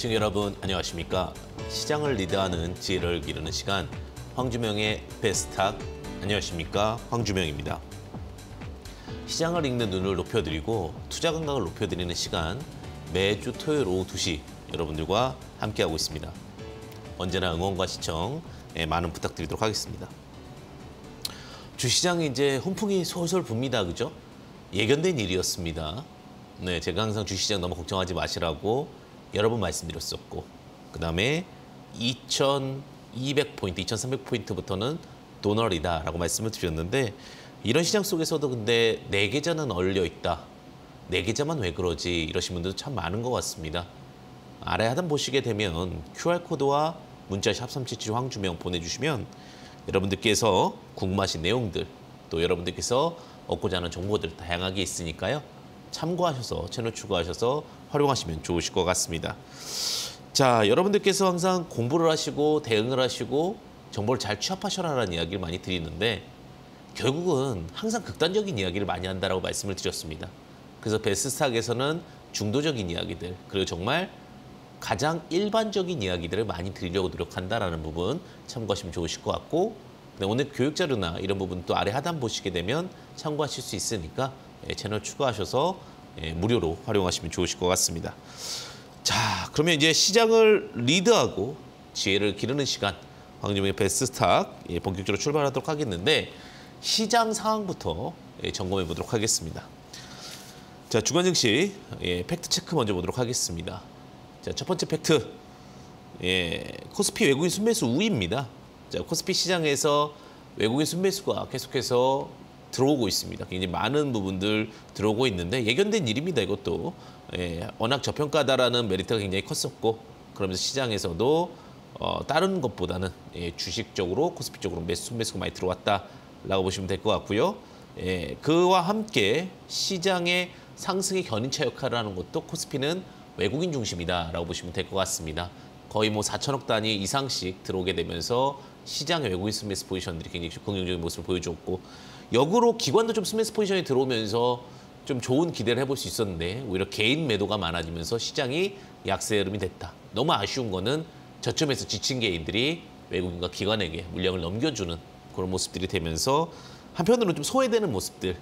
시청자 여러분 안녕하십니까. 시장을 리드하는 지혜를 기르는 시간 황주명의 베스트탁. 안녕하십니까. 황주명입니다. 시장을 읽는 눈을 높여드리고 투자 감각을 높여드리는 시간 매주 토요일 오후 2시 여러분들과 함께하고 있습니다. 언제나 응원과 시청 많은 부탁드리도록 하겠습니다. 주시장이 이제 훈풍이 솔솔 붑니다. 그죠? 예견된 일이었습니다. 네, 제가 항상 주시장 너무 걱정하지 마시라고 여러 번 말씀드렸었고, 그다음에 2200포인트, 2300포인트부터는 도널이다라고 말씀을 드렸는데, 이런 시장 속에서도 근데 내 계좌는 얼려 있다. 내 계좌만 왜 그러지? 이러신 분들도 참 많은 것 같습니다. 아래 하단 보시게 되면 QR코드와 문자 샵 3777 황주명 보내주시면 여러분들께서 궁금하신 내용들, 또 여러분들께서 얻고자 하는 정보들 다양하게 있으니까요. 참고하셔서 채널 추가하셔서 활용하시면 좋으실 것 같습니다. 자, 여러분들께서 항상 공부를 하시고 대응을 하시고 정보를 잘 취합하셔라라는 이야기를 많이 드리는데, 결국은 항상 극단적인 이야기를 많이 한다라고 말씀을 드렸습니다. 그래서 베스트스탁에서는 중도적인 이야기들, 그리고 정말 가장 일반적인 이야기들을 많이 드리려고 노력한다라는 부분 참고하시면 좋으실 것 같고, 오늘 교육 자료나 이런 부분 또 아래 하단 보시게 되면 참고하실 수 있으니까 채널 추가하셔서 무료로 활용하시면 좋으실 것 같습니다. 자, 그러면 이제 시장을 리드하고 지혜를 기르는 시간 황주명의 베스트스탁 본격적으로 출발하도록 하겠는데, 시장 상황부터 점검해 보도록 하겠습니다. 자, 주간 증시 팩트 체크 먼저 보도록 하겠습니다. 자, 첫 번째 팩트, 코스피 외국인 순매수 우위입니다. 자, 코스피 시장에서 외국인 순매수가 계속해서 들어오고 있습니다. 굉장히 많은 부분들 들어오고 있는데 예견된 일입니다. 이것도 워낙 저평가다라는 메리트가 굉장히 컸었고, 그러면서 시장에서도 다른 것보다는 주식적으로 코스피 쪽으로 순매수가 많이 들어왔다라고 보시면 될 것 같고요. 그와 함께 시장의 상승의 견인차 역할을 하는 것도 코스피는 외국인 중심이다라고 보시면 될 것 같습니다. 거의 뭐 4천억 단위 이상씩 들어오게 되면서 시장의 외국인 순매수 포지션들이 굉장히 긍정적인 모습을 보여줬고, 역으로 기관도 좀 순매수 포지션이 들어오면서 좀 좋은 기대를 해볼 수 있었는데 오히려 개인 매도가 많아지면서 시장이 약세 흐름이 됐다. 너무 아쉬운 거는 저점에서 지친 개인들이 외국인과 기관에게 물량을 넘겨주는 그런 모습들이 되면서 한편으로는 좀 소외되는 모습들을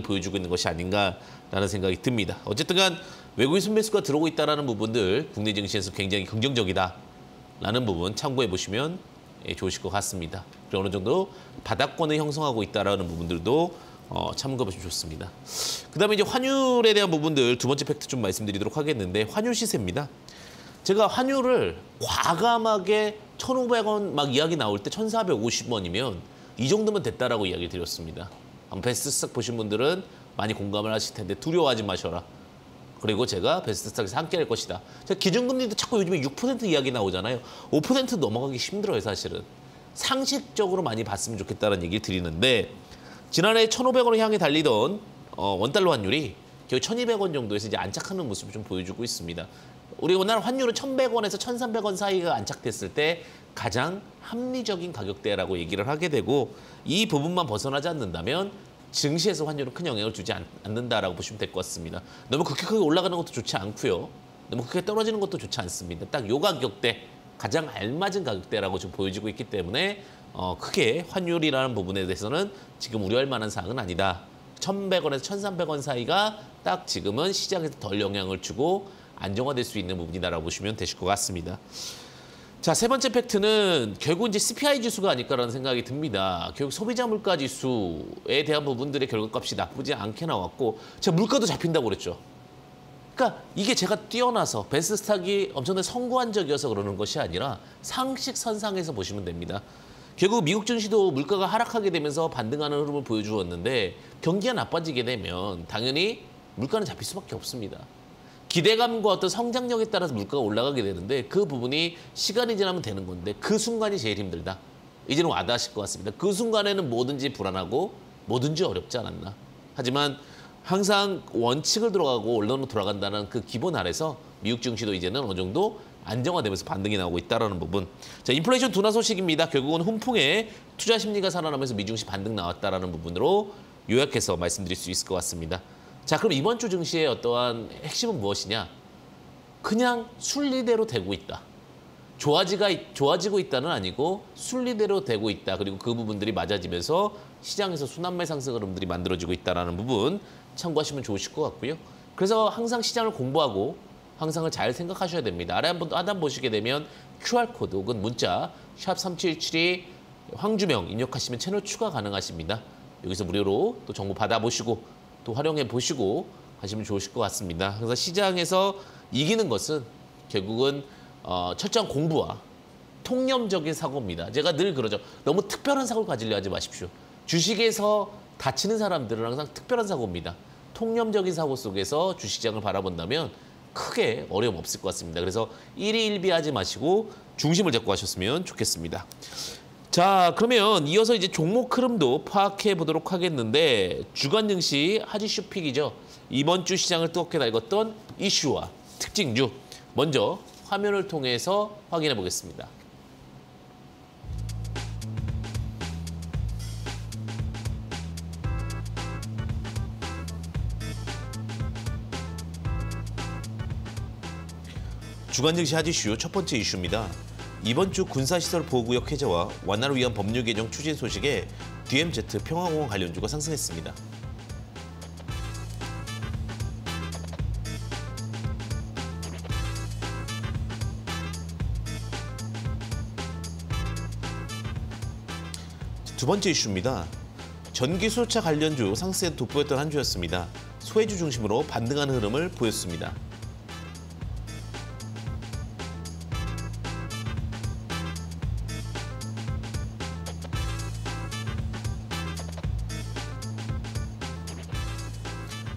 보여주고 있는 것이 아닌가라는 생각이 듭니다. 어쨌든 간 외국인 순매수가 들어오고 있다는 부분들 국내 증시에서 굉장히 긍정적이다라는 부분 참고해 보시면 좋으실 것 같습니다. 그리고 어느 정도 바닥권을 형성하고 있다는 부분들도 참고해 보시면 좋습니다. 그다음에 이제 환율에 대한 부분들 두 번째 팩트 좀 말씀드리도록 하겠는데, 환율 시세입니다. 제가 환율을 과감하게 1,500원 막 이야기 나올 때 1,450원이면 이 정도면 됐다라고 이야기 드렸습니다. 베스트스탁 보신 분들은 많이 공감을 하실 텐데 두려워하지 마셔라. 그리고 제가 베스트스탁에서 함께 할 것이다. 제가 기준금리도 자꾸 요즘에 6% 이야기 나오잖아요. 5% 넘어가기 힘들어요, 사실은. 상식적으로 많이 봤으면 좋겠다는 얘기를 드리는데, 지난해 1,500원을 향해 달리던 원달러 환율이 거의 1,200원 정도에서 이제 안착하는 모습을 좀 보여주고 있습니다. 우리 오늘 환율은 1,100원에서 1,300원 사이가 안착됐을 때 가장 합리적인 가격대라고 얘기를 하게 되고, 이 부분만 벗어나지 않는다면 증시에서 환율은 큰 영향을 주지 않는다라고 보시면 될 것 같습니다. 너무 급격하게 올라가는 것도 좋지 않고요. 너무 크게 떨어지는 것도 좋지 않습니다. 딱 요 가격대, 가장 알맞은 가격대라고 좀 보여지고 있기 때문에 크게 환율이라는 부분에 대해서는 지금 우려할 만한 사항은 아니다. 1,100원에서 1,300원 사이가 딱 지금은 시장에서 덜 영향을 주고 안정화될 수 있는 부분이다라고 보시면 되실 것 같습니다. 자, 세 번째 팩트는 결국 이제 CPI 지수가 아닐까라는 생각이 듭니다. 결국 소비자 물가 지수에 대한 부분들의 결과값이 나쁘지 않게 나왔고, 제가 물가도 잡힌다고 그랬죠. 그러니까 이게 제가 뛰어나서 베스트스탁이 엄청나게 성공한 적이어서 그러는 것이 아니라 상식선상에서 보시면 됩니다. 결국 미국 증시도 물가가 하락하게 되면서 반등하는 흐름을 보여주었는데, 경기가 나빠지게 되면 당연히 물가는 잡힐 수밖에 없습니다. 기대감과 어떤 성장력에 따라서 물가가 올라가게 되는데, 그 부분이 시간이 지나면 되는 건데 그 순간이 제일 힘들다. 이제는 와닿으실 것 같습니다. 그 순간에는 뭐든지 불안하고 뭐든지 어렵지 않았나. 하지만 항상 원칙을 들어가고 원론으로 돌아간다는 그 기본 아래서 미국 증시도 이제는 어느 정도 안정화되면서 반등이 나오고 있다는 부분. 자, 인플레이션 둔화 소식입니다. 결국은 훈풍에 투자 심리가 살아나면서 미증시 반등 나왔다는 부분으로 요약해서 말씀드릴 수 있을 것 같습니다. 자, 그럼 이번 주 증시의 어떠한 핵심은 무엇이냐? 그냥 순리대로 되고 있다. 좋아지고 있다는 아니고 순리대로 되고 있다. 그리고 그 부분들이 맞아지면서 시장에서 순환매 상승 흐름들이 만들어지고 있다는 부분 참고하시면 좋으실 것 같고요. 그래서 항상 시장을 공부하고 항상을 잘 생각하셔야 됩니다. 아래 하단 보시게 되면 QR코드 혹은 문자 샵 3772 황주명 입력하시면 채널 추가 가능하십니다. 여기서 무료로 또 정보 받아보시고 또 활용해 보시고 하시면 좋으실 것 같습니다. 그래서 시장에서 이기는 것은 결국은 철저한 공부와 통념적인 사고입니다. 제가 늘 그러죠. 너무 특별한 사고를 가지려 하지 마십시오. 주식에서 다치는 사람들은 항상 특별한 사고입니다. 통념적인 사고 속에서 주식시장을 바라본다면 크게 어려움 없을 것 같습니다. 그래서 일희일비하지 마시고 중심을 잡고 하셨으면 좋겠습니다. 자, 그러면 이어서 이제 종목 흐름도 파악해 보도록 하겠는데 주간 증시 하지슈 픽이죠. 이번 주 시장을 뜨겁게 달궜던 이슈와 특징주 먼저 화면을 통해서 확인해 보겠습니다. 주간 증시 하지슈 첫 번째 이슈입니다. 이번 주 군사시설 보호구역 해제와 완화를 위한 법률 개정 추진 소식에 DMZ 평화공원 관련주가 상승했습니다. 두 번째 이슈입니다. 전기수소차 관련주 상승에 돋보였던 한 주였습니다. 소해주 중심으로 반등하는 흐름을 보였습니다.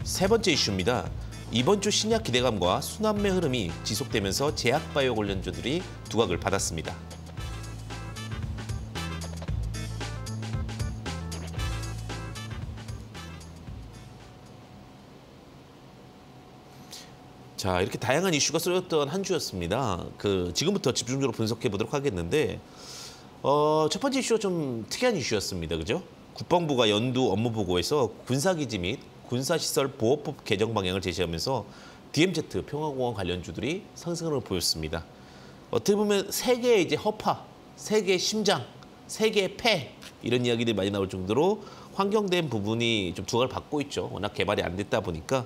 세 번째 이슈입니다. 이번 주 신약 기대감과 순환매 흐름이 지속되면서 제약바이오 관련주들이 두각을 받았습니다. 자, 이렇게 다양한 이슈가 쏟았던 한 주였습니다. 지금부터 집중적으로 분석해 보도록 하겠는데 첫 번째 이슈가 좀 특이한 이슈였습니다. 그죠? 국방부가 연두 업무 보고에서 군사기지 및 군사시설 보호법 개정 방향을 제시하면서 DMZ 평화공원 관련주들이 상승을 보였습니다. 어떻게 보면 세계의 이제 허파, 세계의 심장, 세계의 폐 이런 이야기들이 많이 나올 정도로 환경된 부분이 좀 두각을 받고 있죠. 워낙 개발이 안 됐다 보니까.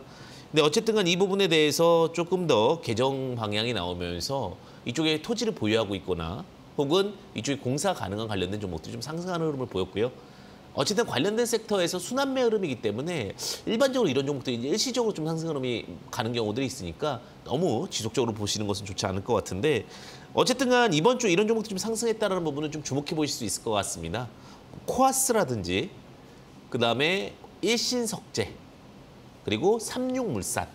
근데 어쨌든 간 이 부분에 대해서 조금 더 개정 방향이 나오면서 이쪽에 토지를 보유하고 있거나 혹은 이쪽에 공사 가능한 관련된 종목들이 좀 상승하는 흐름을 보였고요. 어쨌든 관련된 섹터에서 순환매 흐름이기 때문에 일반적으로 이런 종목들이 이제 일시적으로 좀 상승 흐름이 가는 경우들이 있으니까 너무 지속적으로 보시는 것은 좋지 않을 것 같은데 어쨌든 간 이번 주 이런 종목들이 좀 상승했다는 부분은 좀 주목해 보실 수 있을 것 같습니다. 코아스라든지 그다음에 일신석재 그리고 삼육물산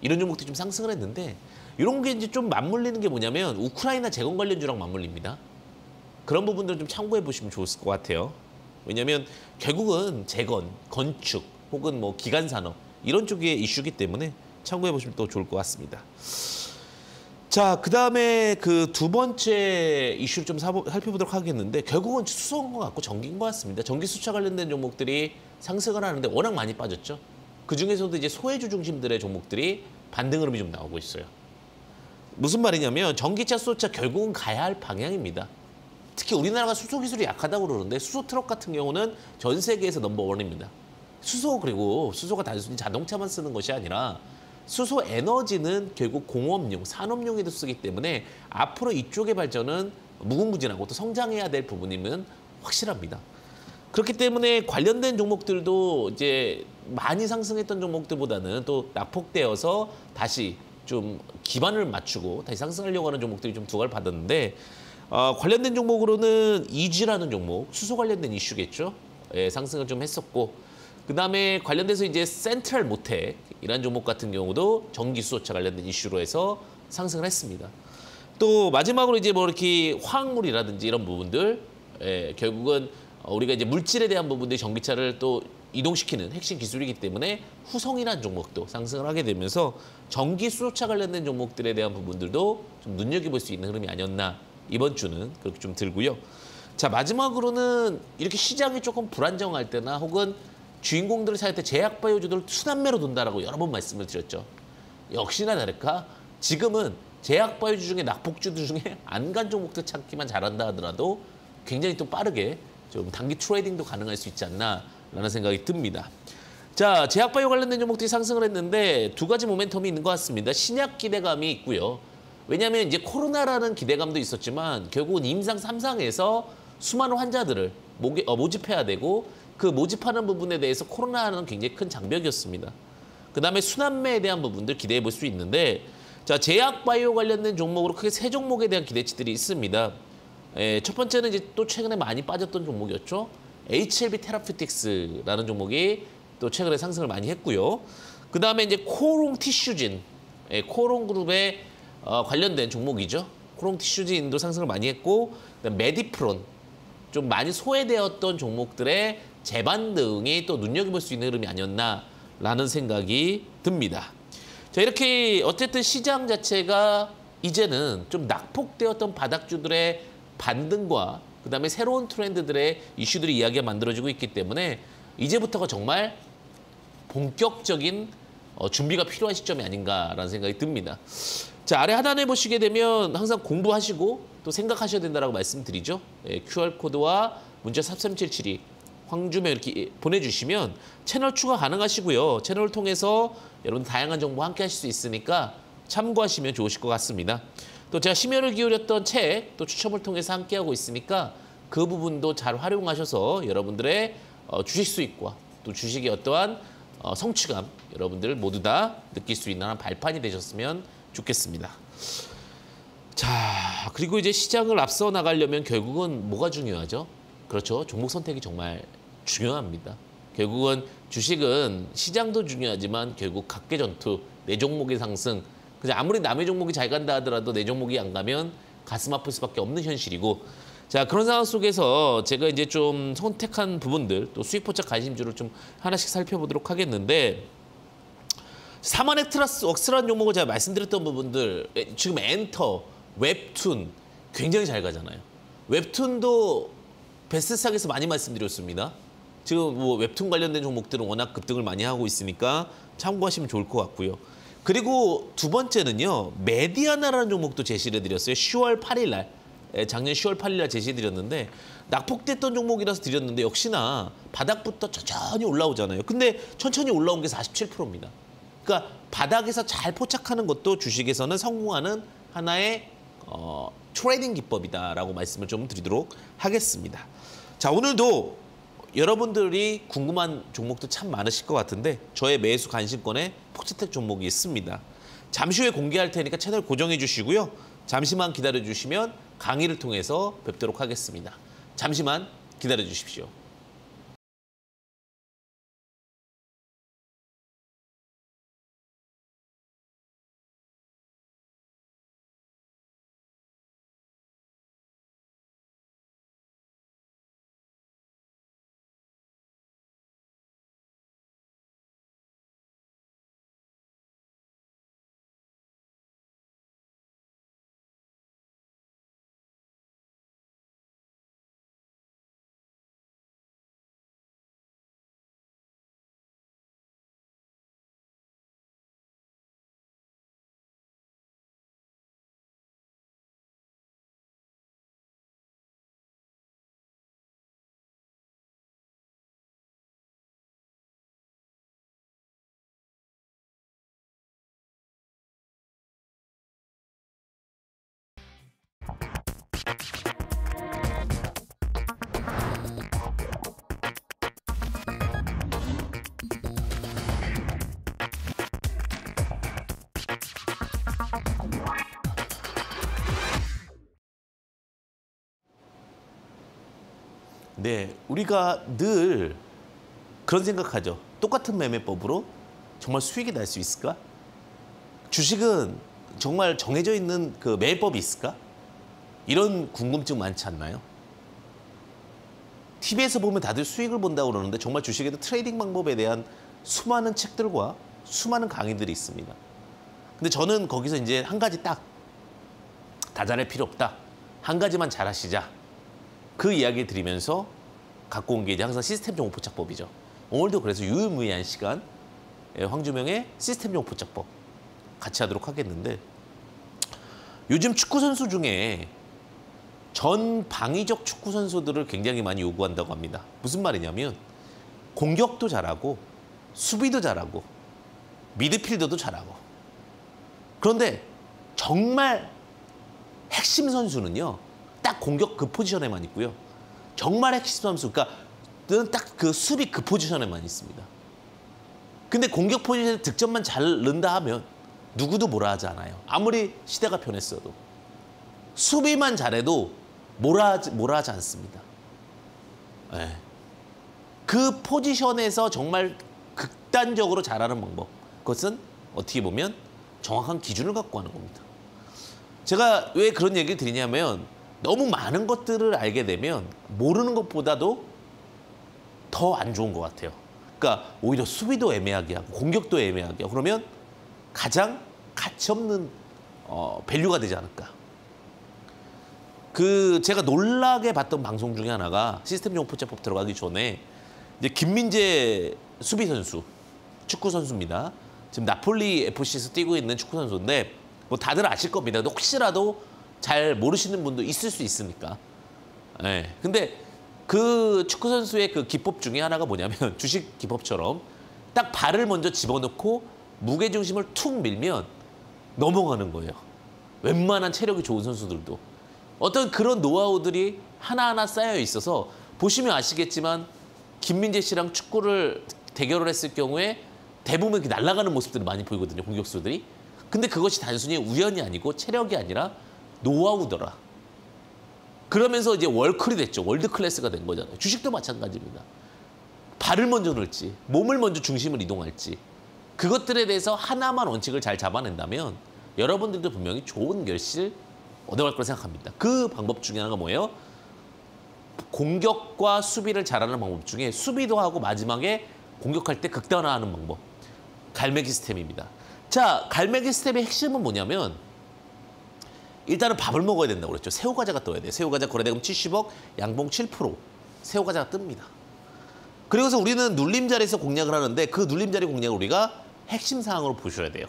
이런 종목들이 좀 상승을 했는데 이런 게 이제 좀 맞물리는 게 뭐냐면 우크라이나 재건 관련주랑 맞물립니다. 그런 부분들 좀 참고해 보시면 좋을 것 같아요. 왜냐하면 결국은 재건, 건축 혹은 뭐 기간 산업 이런 쪽의 이슈이기 때문에 참고해 보시면 또 좋을 것 같습니다. 자, 그다음에 그 두 번째 이슈를 좀 살펴보도록 하겠는데 결국은 수소인 것 같고 전기인 것 같습니다. 전기 수차 관련된 종목들이 상승을 하는데 워낙 많이 빠졌죠. 그 중에서도 이제 소해주 중심들의 종목들이 반등 흐름이 좀 나오고 있어요. 무슨 말이냐면 전기차, 수소차 결국은 가야 할 방향입니다. 특히 우리나라가 수소 기술이 약하다고 그러는데 수소 트럭 같은 경우는 전 세계에서 넘버원입니다. 그리고 수소가 단순히 자동차만 쓰는 것이 아니라 수소 에너지는 결국 공업용, 산업용에도 쓰기 때문에 앞으로 이쪽의 발전은 무궁무진하고 또 성장해야 될 부분임은 확실합니다. 그렇기 때문에 관련된 종목들도 이제 많이 상승했던 종목들보다는 또 낙폭되어서 다시 좀 기반을 맞추고 다시 상승하려고 하는 종목들이 좀 두각을 받았는데 관련된 종목으로는 이지라는 종목, 수소 관련된 이슈겠죠. 예, 상승을 좀 했었고 그다음에 관련돼서 이제 센트럴 모텍 이런 종목 같은 경우도 전기 수소차 관련된 이슈로 해서 상승을 했습니다. 또 마지막으로 이제 뭐 이렇게 화학물이라든지 이런 부분들 결국은 우리가 이제 물질에 대한 부분들이 전기차를 또 이동시키는 핵심 기술이기 때문에 후성이라는 종목도 상승을 하게 되면서 전기 수소차 관련된 종목들에 대한 부분들도 좀 눈여겨볼 수 있는 흐름이 아니었나 이번 주는 그렇게 좀 들고요. 자, 마지막으로는 이렇게 시장이 조금 불안정할 때나 혹은 주인공들을 찾을 때 제약바이오주들을 순환매로 돈다라고 여러 번 말씀을 드렸죠. 역시나 다를까 지금은 제약바이오주 중에 낙폭주들 중에 안 간 종목들 찾기만 잘한다 하더라도 굉장히 또 빠르게 좀 단기 트레이딩도 가능할 수 있지 않나라는 생각이 듭니다. 자, 제약바이오 관련된 종목들이 상승을 했는데 두 가지 모멘텀이 있는 것 같습니다. 신약 기대감이 있고요. 왜냐하면 이제 코로나라는 기대감도 있었지만 결국은 임상 3상에서 수많은 환자들을 모집해야 되고 그 모집하는 부분에 대해서 코로나는 굉장히 큰 장벽이었습니다. 그다음에 순환매에 대한 부분들 기대해 볼 수 있는데 자, 제약바이오 관련된 종목으로 크게 세 종목에 대한 기대치들이 있습니다. 첫 번째는 이제 또 최근에 많이 빠졌던 종목이었죠. HLB 테라퓨틱스라는 종목이 또 최근에 상승을 많이 했고요. 그다음에 이제 코롱 티슈진, 코롱 그룹에 관련된 종목이죠. 코롱 티슈진도 상승을 많이 했고, 메디프론, 좀 많이 소외되었던 종목들의 재반등이 또 눈여겨볼 수 있는 흐름이 아니었나라는 생각이 듭니다. 자, 이렇게 어쨌든 시장 자체가 이제는 좀 낙폭되었던 바닥주들의 반등과 그다음에 새로운 트렌드들의 이슈들이 이야기가 만들어지고 있기 때문에 이제부터가 정말 본격적인 준비가 필요한 시점이 아닌가라는 생각이 듭니다. 자, 아래 하단에 보시게 되면 항상 공부하시고 또 생각하셔야 된다고 말씀드리죠. QR코드와 문자 샵 3772 황주명 이렇게 보내주시면 채널 추가 가능하시고요. 채널을 통해서 여러분 다양한 정보 함께 하실 수 있으니까 참고하시면 좋으실 것 같습니다. 또 제가 심혈을 기울였던 책 또 추첨을 통해서 함께하고 있으니까 그 부분도 잘 활용하셔서 여러분들의 주식 수익과 또 주식의 어떠한 성취감 여러분들 모두 다 느낄 수 있는 한 발판이 되셨으면 좋겠습니다. 자, 그리고 이제 시장을 앞서 나가려면 결국은 뭐가 중요하죠? 그렇죠. 종목 선택이 정말 중요합니다. 결국은 주식은 시장도 중요하지만 결국 각계전투, 내 종목의 상승. 그냥 아무리 남의 종목이 잘 간다 하더라도 내 종목이 안 가면 가슴 아플 수밖에 없는 현실이고, 자, 그런 상황 속에서 제가 이제 좀 선택한 부분들 또 수익 포착 관심주를 좀 하나씩 살펴보도록 하겠는데, 사마넥트라스 웍스라는 종목을 제가 말씀드렸던 부분들, 지금 엔터, 웹툰 굉장히 잘 가잖아요. 웹툰도 베스트스탁에서 많이 말씀드렸습니다. 지금 뭐 웹툰 관련된 종목들은 워낙 급등을 많이 하고 있으니까 참고하시면 좋을 것 같고요. 그리고 두 번째는요, 메디아나라는 종목도 제시를 해드렸어요. 10월 8일 날, 작년 10월 8일 날 제시해드렸는데 낙폭됐던 종목이라서 드렸는데 역시나 바닥부터 천천히 올라오잖아요. 근데 천천히 올라온 게 47%입니다. 그러니까 바닥에서 잘 포착하는 것도 주식에서는 성공하는 하나의 트레이딩 기법이다라고 말씀을 좀 드리도록 하겠습니다. 자, 오늘도 여러분들이 궁금한 종목도 참 많으실 것 같은데 저의 매수 관심권에 포스텍 종목이 있습니다. 잠시 후에 공개할 테니까 채널 고정해 주시고요. 잠시만 기다려 주시면 강의를 통해서 뵙도록 하겠습니다. 잠시만 기다려 주십시오. 네, 우리가 늘 그런 생각하죠. 똑같은 매매법으로 정말 수익이 날 수 있을까? 주식은 정말 정해져 있는 그 매매법이 있을까? 이런 궁금증 많지 않나요? TV에서 보면 다들 수익을 본다고 그러는데 정말 주식에도 트레이딩 방법에 대한 수많은 책들과 수많은 강의들이 있습니다. 근데 저는 거기서 이제 한 가지 딱, 다 잘할 필요 없다. 한 가지만 잘하시자. 그 이야기 드리면서 갖고 온 게 이제 항상 시스템 정보 포착법이죠. 오늘도 그래서 유의무이한 시간 황주명의 시스템 정보 포착법 같이 하도록 하겠는데, 요즘 축구 선수 중에 전방위적 축구 선수들을 굉장히 많이 요구한다고 합니다. 무슨 말이냐면 공격도 잘하고 수비도 잘하고 미드필더도 잘하고. 그런데 정말 핵심 선수는요. 딱 공격 그 포지션에만 있고요. 정말 핵심 선수가 딱 그 수비 그 포지션에만 있습니다. 근데 공격 포지션에 득점만 잘 넣는다 하면 누구도 뭐라 하지 않아요. 아무리 시대가 변했어도. 수비만 잘해도 뭐라 하지 않습니다. 네. 그 포지션에서 정말 극단적으로 잘하는 방법. 그것은 어떻게 보면 정확한 기준을 갖고 하는 겁니다. 제가 왜 그런 얘기를 드리냐면 너무 많은 것들을 알게 되면 모르는 것보다도 더 안 좋은 것 같아요. 그러니까 오히려 수비도 애매하게 하고 공격도 애매하게 하고 그러면 가장 가치 없는 밸류가 되지 않을까. 제가 놀라게 봤던 방송 중에 하나가 시스템 정보체법 들어가기 전에 이제 김민재 수비 선수, 축구 선수입니다. 지금 나폴리 FC에서 뛰고 있는 축구 선수인데 뭐 다들 아실 겁니다. 근데 혹시라도 잘 모르시는 분도 있을 수 있으니까. 네. 근데 그 축구 선수의 그 기법 중에 하나가 뭐냐면 주식 기법처럼 딱 발을 먼저 집어넣고 무게 중심을 툭 밀면 넘어가는 거예요. 웬만한 체력이 좋은 선수들도. 어떤 그런 노하우들이 하나하나 쌓여 있어서 보시면 아시겠지만 김민재 씨랑 축구를 대결을 했을 경우에 대부분 이렇게 날아가는 모습들을 많이 보이거든요. 공격수들이. 근데 그것이 단순히 우연이 아니고 체력이 아니라 노하우더라. 그러면서 이제 월클이 됐죠. 월드 클래스가 된 거잖아요. 주식도 마찬가지입니다. 발을 먼저 넣을지, 몸을 먼저 중심을 이동할지 그것들에 대해서 하나만 원칙을 잘 잡아낸다면 여러분들도 분명히 좋은 결실 얻어갈 거라 생각합니다. 그 방법 중에 하나가 뭐예요? 공격과 수비를 잘하는 방법 중에 수비도 하고 마지막에 공격할 때 극단화하는 방법. 갈매기 시스템입니다. 자, 갈매기 시스템의 핵심은 뭐냐면 일단은 밥을 먹어야 된다고 그랬죠. 새우과자가 떠야 돼요. 새우과자 거래대금 70억, 양봉 7%. 새우과자가 뜹니다. 그리고서 우리는 눌림자리에서 공략을 하는데 그 눌림자리 공략을 우리가 핵심 사항으로 보셔야 돼요.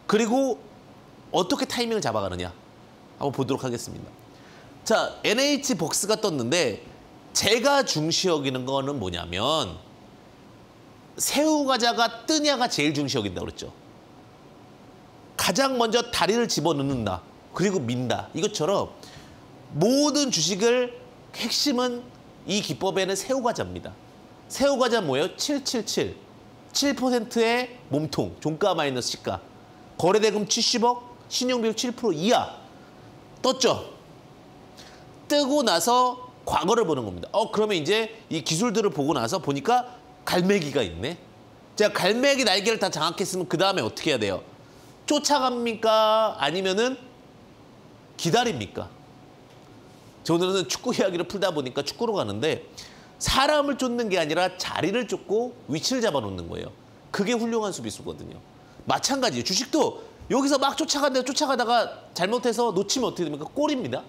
그리고 어떻게 타이밍을 잡아가느냐 한번 보도록 하겠습니다. 자, NH 복스가 떴는데 제가 중시 여기는 거는 뭐냐면 새우과자가 뜨냐가 제일 중시 여긴다고 그랬죠. 가장 먼저 다리를 집어넣는다. 그리고 민다. 이것처럼 모든 주식을 핵심은 이 기법에는 새우과자입니다. 새우과자 뭐예요? 777. 7%의 몸통. 종가 마이너스 시가. 거래대금 70억, 신용비율 7% 이하. 떴죠? 뜨고 나서 과거를 보는 겁니다. 그러면 이제 이 기술들을 보고 나서 보니까 갈매기가 있네. 제가 갈매기 날개를 다 장악했으면 그 다음에 어떻게 해야 돼요? 쫓아갑니까? 아니면은 기다립니까? 저는 축구 이야기를 풀다 보니까 축구로 가는데 사람을 쫓는 게 아니라 자리를 쫓고 위치를 잡아놓는 거예요. 그게 훌륭한 수비수거든요. 마찬가지예요. 주식도 여기서 막 쫓아가다가 잘못해서 놓치면 어떻게 됩니까? 골입니다.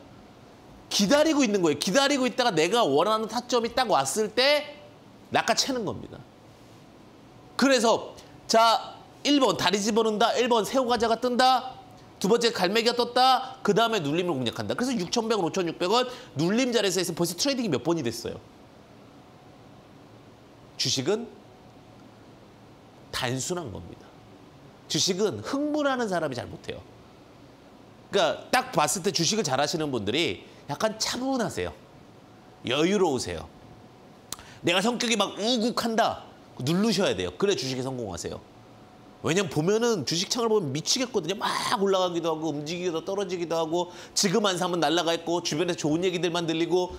기다리고 있는 거예요. 기다리고 있다가 내가 원하는 타점이 딱 왔을 때 낚아채는 겁니다. 그래서 자 1번 다리 집어넣는다. 1번 새우과자가 뜬다. 두 번째 갈매기가 떴다. 그 다음에 눌림을 공략한다. 그래서 6,100원, 5,600원 눌림 자리에서 해서 벌써 트레이딩이 몇 번이 됐어요. 주식은 단순한 겁니다. 주식은 흥분하는 사람이 잘 못해요. 그러니까 딱 봤을 때 주식을 잘하시는 분들이 약간 차분하세요. 여유로우세요. 내가 성격이 막 우욱한다. 누르셔야 돼요. 그래 주식에 성공하세요. 왜냐면 보면은 주식창을 보면 미치겠거든요. 막 올라가기도 하고 움직이기도 떨어지기도 하고 지금 안 사면 날아가 있고 주변에 좋은 얘기들만 들리고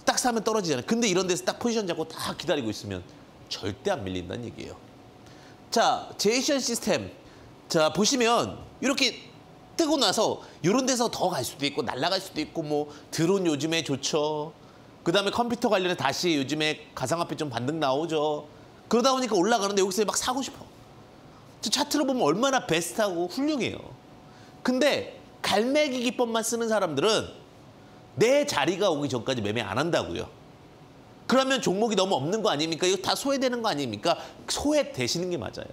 딱 사면 떨어지잖아요. 근데 이런 데서 딱 포지션 잡고 딱 기다리고 있으면 절대 안 밀린다는 얘기예요. 자, 제이션 시스템. 자, 보시면 이렇게 뜨고 나서 이런 데서 더 갈 수도 있고 날아갈 수도 있고 뭐 드론 요즘에 좋죠. 그다음에 컴퓨터 관련해 다시 요즘에 가상화폐 좀 반등 나오죠. 그러다 보니까 올라가는데 여기서 막 사고 싶어. 차트로 보면 얼마나 베스트하고 훌륭해요. 근데 갈매기 기법만 쓰는 사람들은 내 자리가 오기 전까지 매매 안 한다고요. 그러면 종목이 너무 없는 거 아닙니까? 이거 다 소외되는 거 아닙니까? 소외되시는 게 맞아요.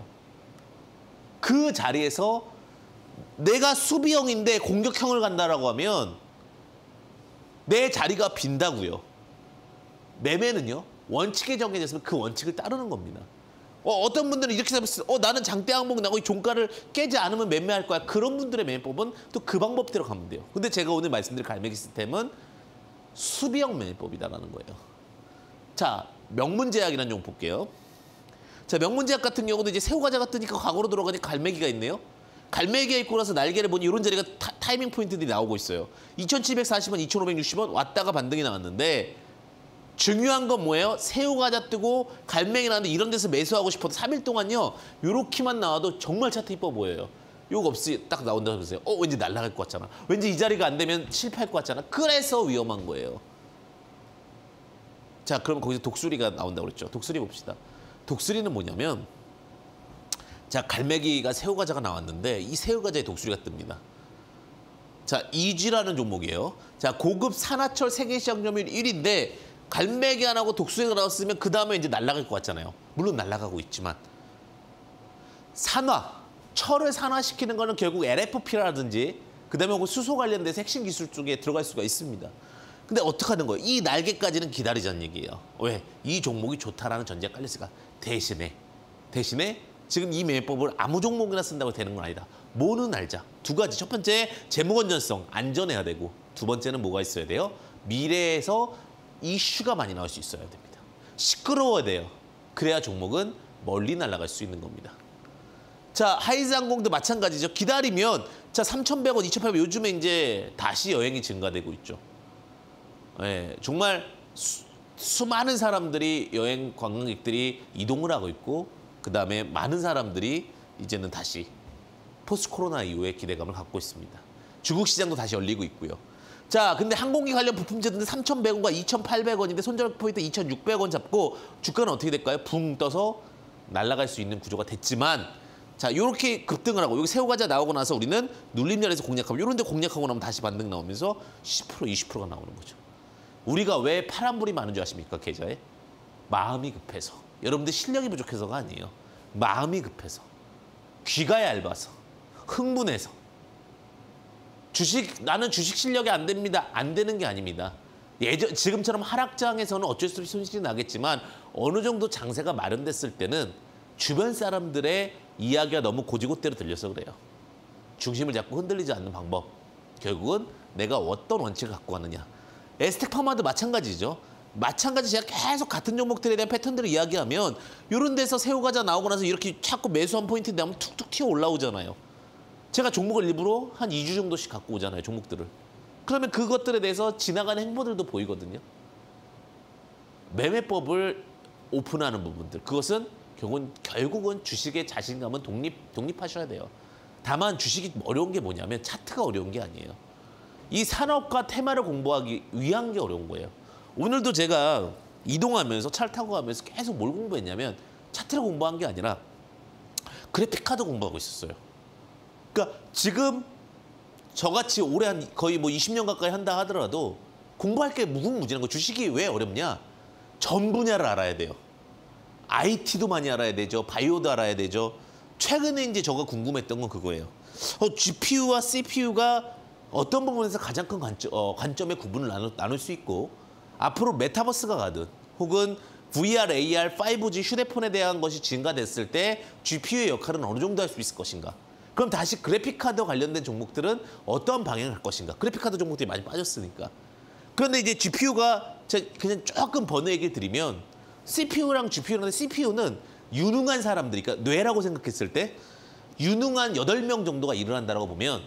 그 자리에서 내가 수비형인데 공격형을 간다라고 하면 내 자리가 빈다고요. 매매는요. 원칙에 정해졌으면 그 원칙을 따르는 겁니다. 어떤 분들은 이렇게 잡았을 때 나는 장대 항목 나고 이 종가를 깨지 않으면 매매할 거야. 그런 분들의 매매법은 또 그 방법대로 가면 돼요. 근데 제가 오늘 말씀드릴 갈매기 시스템은 수비형 매매법이다라는 거예요. 자, 명문제약이라는 종 볼게요. 자, 명문제약 같은 경우도 이제 새우과자가 뜨니까 과거로 들어가니 갈매기가 있네요. 갈매기가 있고 나서 날개를 보니 이런 자리가 타이밍 포인트들이 나오고 있어요. 2,740원, 2,560원 왔다가 반등이 나왔는데 중요한 건 뭐예요? 새우과자 뜨고 갈매기 나왔는데 이런 데서 매수하고 싶어도 3일 동안요. 요렇게만 나와도 정말 차트 이뻐 보여요. 요거 없이 딱 나온다고 보세요. 왠지 날아갈 것 같잖아. 왠지 이 자리가 안 되면 실패할 것 같잖아. 그래서 위험한 거예요. 자, 그럼 거기서 독수리가 나온다고 그랬죠. 독수리 봅시다. 독수리는 뭐냐면 자, 갈매기가 새우과자가 나왔는데 이 새우과자에 독수리가 뜹니다. 자, 이지라는 종목이에요. 자, 고급 산화철 세계시장 점유율 1위인데 갈매기 하나하고 독수리가 나왔으면 그 다음에 이제 날아갈 것 같잖아요. 물론 날아가고 있지만 산화, 철을 산화시키는 거는 결국 LFP라든지 그다음에 혹은 수소 관련돼서 핵심 기술 쪽에 들어갈 수가 있습니다. 근데 어떻게 하는 거예요? 이 날개까지는 기다리자는 얘기예요. 왜? 이 종목이 좋다라는 전제가 깔렸으니까. 대신에 지금 이 매매법을 아무 종목이나 쓴다고 되는 건 아니다. 뭐는 알자. 두 가지. 첫 번째, 재무 건전성, 안전해야 되고 두 번째는 뭐가 있어야 돼요? 미래에서 이슈가 많이 나올 수 있어야 됩니다. 시끄러워야 돼요. 그래야 종목은 멀리 날아갈 수 있는 겁니다. 자, 하이즈항공도 마찬가지죠. 기다리면 자 3,100원, 2,800원 요즘에 이제 다시 여행이 증가되고 있죠. 네, 정말 수많은 사람들이 여행 관광객들이 이동을 하고 있고 그다음에 많은 사람들이 이제는 다시 포스트 코로나 이후에 기대감을 갖고 있습니다. 중국 시장도 다시 열리고 있고요. 자, 근데 항공기 관련 부품제들은 3,100원과 2,800원인데 손절 포인트 2,600원 잡고 주가는 어떻게 될까요? 붕 떠서 날아갈 수 있는 구조가 됐지만 자, 요렇게 급등을 하고 여기 새우과자 나오고 나서 우리는 눌림자리에서 공략하고 요런 데 공략하고 나면 다시 반등 나오면서 10%, 20%가 나오는 거죠. 우리가 왜 파란불이 많은 줄 아십니까? 계좌에? 마음이 급해서. 여러분들 실력이 부족해서가 아니에요. 마음이 급해서. 귀가 얇아서. 흥분해서. 나는 주식 실력이 안 됩니다. 안 되는 게 아닙니다. 지금처럼 하락장에서는 어쩔 수 없이 손실이 나겠지만 어느 정도 장세가 마련됐을 때는 주변 사람들의 이야기가 너무 고지고대로 들려서 그래요. 중심을 잡고 흔들리지 않는 방법. 결국은 내가 어떤 원칙을 갖고 가느냐. 에스텍 파마도 마찬가지죠. 마찬가지 제가 계속 같은 종목들에 대한 패턴들을 이야기하면 이런 데서 새우과자 나오고 나서 이렇게 자꾸 매수한 포인트 나오면 툭툭 튀어 올라오잖아요. 제가 종목을 일부러 한 2주 정도씩 갖고 오잖아요. 종목들을. 그러면 그것들에 대해서 지나가는 행보들도 보이거든요. 매매법을 오픈하는 부분들. 그것은 결국은 주식의 자신감은 독립하셔야 돼요. 다만 주식이 어려운 게 뭐냐면 차트가 어려운 게 아니에요. 이 산업과 테마를 공부하기 위한 게 어려운 거예요. 오늘도 제가 이동하면서 차를 타고 가면서 계속 뭘 공부했냐면 차트를 공부한 게 아니라 그래픽카드 공부하고 있었어요. 그러니까 지금 저같이 올해 한 거의 뭐 20년 가까이 한다 하더라도 공부할 게 무궁무진한 거. 주식이 왜 어렵냐? 전 분야를 알아야 돼요. IT도 많이 알아야 되죠. 바이오도 알아야 되죠. 최근에 이제 저가 궁금했던 건 그거예요. GPU와 CPU가 어떤 부분에서 가장 큰 관점의 구분을 나눌 수 있고 앞으로 메타버스가 가든 혹은 VR, AR, 5G 휴대폰에 대한 것이 증가됐을 때 GPU의 역할은 어느 정도 할 수 있을 것인가. 그럼 다시 그래픽카드 관련된 종목들은 어떠한 방향을 할 것인가. 그래픽카드 종목들이 많이 빠졌으니까. 그런데 이제 GPU가 그냥 조금 번외 얘기를 드리면 CPU랑 GPU인데 CPU는 유능한 사람들이, 그러니까 뇌라고 생각했을 때 유능한 8명 정도가 일어난다고 보면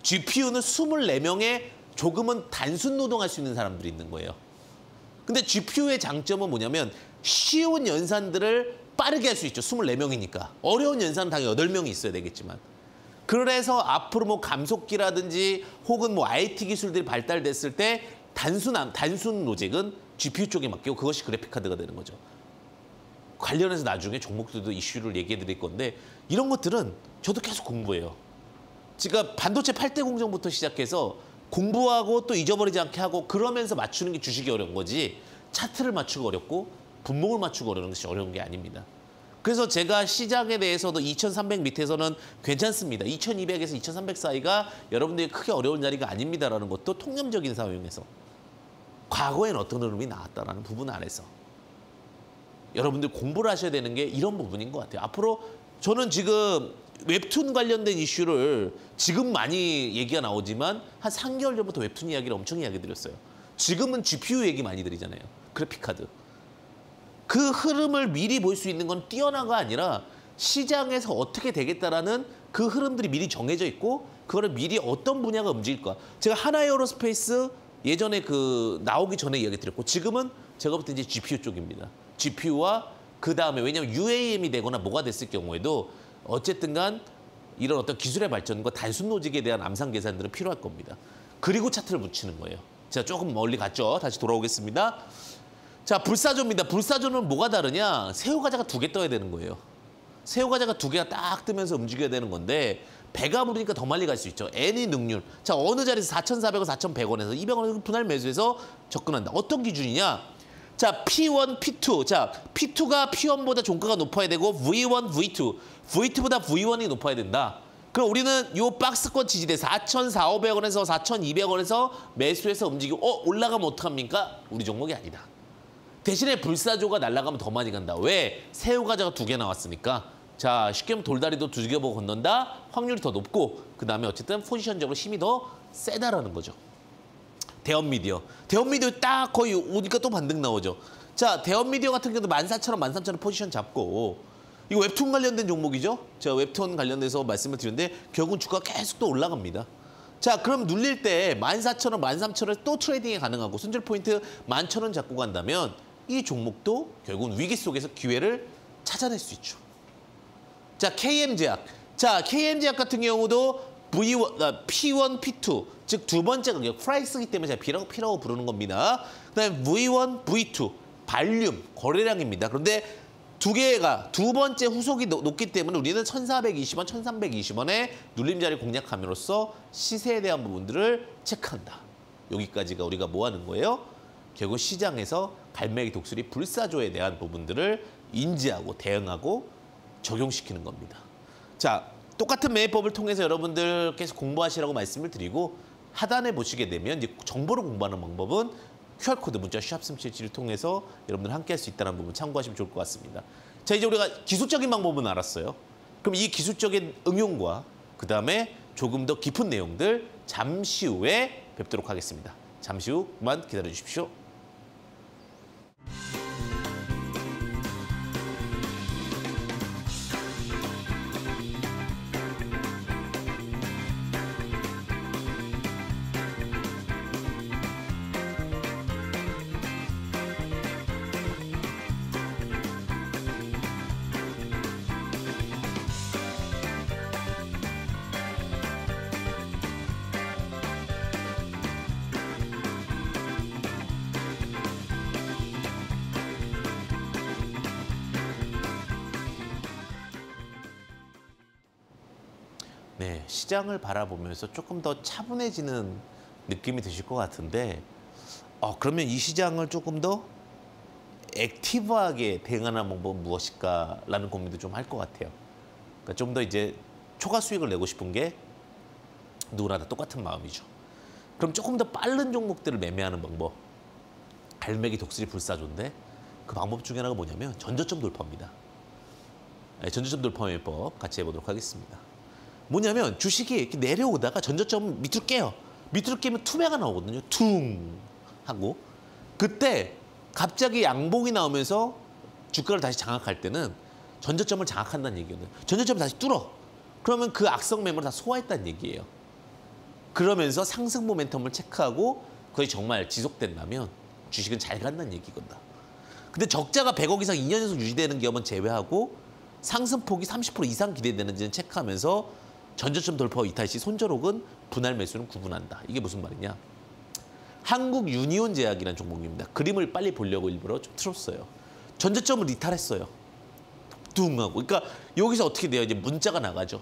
GPU는 24명의 조금은 단순 노동할 수 있는 사람들이 있는 거예요. 근데 GPU의 장점은 뭐냐면 쉬운 연산들을 빠르게 할 수 있죠. 24명이니까. 어려운 연산은 당연히 8명이 있어야 되겠지만. 그래서 앞으로 뭐 감속기라든지 혹은 뭐 IT 기술들이 발달됐을 때 단순 로직은 GPU 쪽에 맡기고 그것이 그래픽카드가 되는 거죠. 관련해서 나중에 종목들도 이슈를 얘기해 드릴 건데 이런 것들은 저도 계속 공부해요. 제가 반도체 8대 공정부터 시작해서 공부하고 또 잊어버리지 않게 하고 그러면서 맞추는 게 주식이 어려운 거지 차트를 맞추고 어렵고 분목을 맞추고 어려운 것이 어려운 게 아닙니다. 그래서 제가 시장에 대해서도 2,300 밑에서는 괜찮습니다. 2,200에서 2,300 사이가 여러분들이 크게 어려운 자리가 아닙니다라는 것도 통념적인 사용에서 과거엔 어떤 흐름이 나왔다라는 부분 안에서 여러분들 공부를 하셔야 되는 게 이런 부분인 것 같아요. 앞으로 저는 지금 웹툰 관련된 이슈를 지금 많이 얘기가 나오지만 한 3개월 전부터 웹툰 이야기를 엄청 이야기 드렸어요. 지금은 GPU 얘기 많이 드리잖아요. 그래픽카드. 그 흐름을 미리 볼 수 있는 건 뛰어나가 아니라 시장에서 어떻게 되겠다라는 그 흐름들이 미리 정해져 있고 그거를 미리 어떤 분야가 움직일까. 제가 하나에어로스페이스 예전에 그 나오기 전에 이야기 드렸고 지금은 제가 볼 때 이제 GPU 쪽입니다. GPU와 그다음에 왜냐하면 UAM이 되거나 뭐가 됐을 경우에도 어쨌든 간 이런 어떤 기술의 발전과 단순 로직에 대한 암산 계산들은 필요할 겁니다. 그리고 차트를 붙이는 거예요. 제가 조금 멀리 갔죠. 다시 돌아오겠습니다. 자, 불사조입니다. 불사조는 뭐가 다르냐? 새우과자가 2개 떠야 되는 거예요. 새우과자가 2개가 딱 뜨면서 움직여야 되는 건데 배가 부르니까 더 멀리 갈 수 있죠. N이 능률. 자, 어느 자리에서 4,400원, 4,100원에서 200원에서 분할 매수해서 접근한다. 어떤 기준이냐? 자, P1, P2. 자, P2가 P1보다 종가가 높아야 되고 V1, V2. V2보다 V1이 높아야 된다. 그럼 우리는 요 박스권 지지대 4,400원에서 4,200원에서 매수해서 움직이고 올라가면 어떡합니까? 우리 종목이 아니다. 대신에 불사조가 날아가면 더 많이 간다. 왜? 새우과자가 2개 나왔으니까. 자, 쉽게 하면 돌다리도 2개 보고 건넌다. 확률이 더 높고 그다음에 어쨌든 포지션적으로 힘이 더 세다라는 거죠. 대원미디어. 대원미디어 딱 거의 오니까 또 반등 나오죠. 자, 대원미디어 같은 경우도 14,000원, 13,000원 포지션 잡고 이거 웹툰 관련된 종목이죠. 제가 웹툰 관련돼서 말씀을 드렸는데 결국은 주가가 계속 또 올라갑니다. 자, 그럼 눌릴 때 14,000원, 13,000원 또 트레이딩이 가능하고 손절 포인트 11,000원 잡고 간다면 이 종목도 결국은 위기 속에서 기회를 찾아낼 수 있죠. 자, KM제약. 자, KM제약 같은 경우도 V1, P1, P2, 즉 2번째 가격, 프라이스이기 때문에 제가 P라고 부르는 겁니다. 그다음에 V1, V2, 발륨, 거래량입니다. 그런데 2개가 2번째 후속이 높기 때문에 우리는 1,420원, 1,320원에 눌림자리 공략함으로써 시세에 대한 부분들을 체크한다. 여기까지가 우리가 뭐 하는 거예요? 결국 시장에서 갈매기 독수리 불사조에 대한 부분들을 인지하고 대응하고 적용시키는 겁니다. 자, 똑같은 매매법을 통해서 여러분들 계속 공부하시라고 말씀을 드리고 하단에 보시게 되면 이제 정보를 공부하는 방법은 QR코드 문자 샵377을 통해서 여러분들 함께 할 수 있다는 부분 참고하시면 좋을 것 같습니다. 자, 이제 우리가 기술적인 방법은 알았어요. 그럼 이 기술적인 응용과 그다음에 조금 더 깊은 내용들 잠시 후에 뵙도록 하겠습니다. 잠시 후만 기다려 주십시오. 네, 시장을 바라보면서 조금 더 차분해지는 느낌이 드실 것 같은데 그러면 이 시장을 조금 더 액티브하게 대응하는 방법은 무엇일까라는 고민도 좀 할 것 같아요. 그러니까 좀 더 이제 초과 수익을 내고 싶은 게 누구나 다 똑같은 마음이죠. 그럼 조금 더 빠른 종목들을 매매하는 방법. 갈매기 독수리 불사조인데 그 방법 중에 하나가 뭐냐면 전저점 돌파입니다. 네, 전저점 돌파 매매법 같이 해보도록 하겠습니다. 뭐냐면 주식이 이렇게 내려오다가 전저점 밑으로 깨요. 밑으로 깨면 투매가 나오거든요. 퉁 하고 그때 갑자기 양봉이 나오면서 주가를 다시 장악할 때는 전저점을 장악한다는 얘기거든요. 전저점을 다시 뚫어. 그러면 그 악성 매물을 다 소화했다는 얘기예요. 그러면서 상승 모멘텀을 체크하고 그게 정말 지속된다면 주식은 잘 간다는 얘기거든요. 근데 적자가 100억 이상 2년 연속 유지되는 기업은 제외하고 상승폭이 30% 이상 기대되는지는 체크하면서 전저점 돌파와 이탈 시 손절혹은 분할 매수는 구분한다. 이게 무슨 말이냐? 한국 유니온 제약이라는 종목입니다. 그림을 빨리 보려고 일부러 좀 틀었어요. 전저점을 이탈했어요. 뚱하고. 그러니까 여기서 어떻게 돼요? 이제 문자가 나가죠.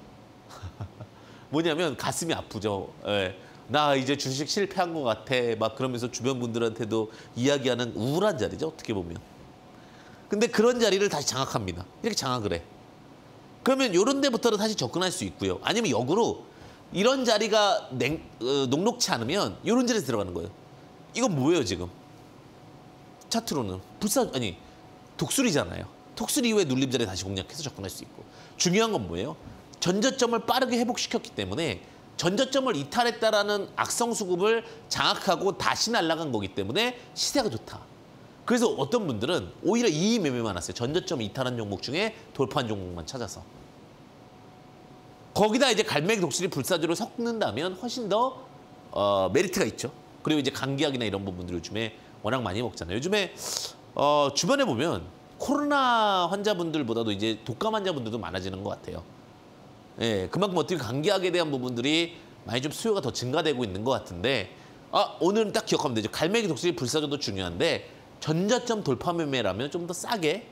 뭐냐면 가슴이 아프죠. 예. 나 이제 주식 실패한 것 같아. 막 그러면서 주변 분들한테도 이야기하는 우울한 자리죠. 어떻게 보면. 근데 그런 자리를 다시 장악합니다. 이렇게 장악을 해. 그러면 이런 데부터는 다시 접근할 수 있고요. 아니면 역으로 이런 자리가 녹록치 않으면 이런 자리에서 들어가는 거예요. 이건 뭐예요 지금? 차트로는 독수리잖아요. 독수리 이후에 눌림 자리에 다시 공략해서 접근할 수 있고. 중요한 건 뭐예요? 전저점을 빠르게 회복시켰기 때문에 전저점을 이탈했다라는 악성 수급을 장악하고 다시 날아간 거기 때문에 시세가 좋다. 그래서 어떤 분들은 오히려 이 매매만 하세요. 전저점 이탈한 종목 중에 돌파한 종목만 찾아서. 거기다 이제 갈매기 독수리 불사조를 섞는다면 훨씬 더 메리트가 있죠. 그리고 이제 감기약이나 이런 부분들 요즘에 워낙 많이 먹잖아요. 요즘에 주변에 보면 코로나 환자분들보다도 이제 독감 환자분들도 많아지는 것 같아요. 예, 그만큼 어떻게 감기약에 대한 부분들이 많이 좀 수요가 더 증가되고 있는 것 같은데 오늘은 딱 기억하면 되죠. 갈매기 독수리 불사조도 중요한데 전저점 돌파 매매라면 좀 더 싸게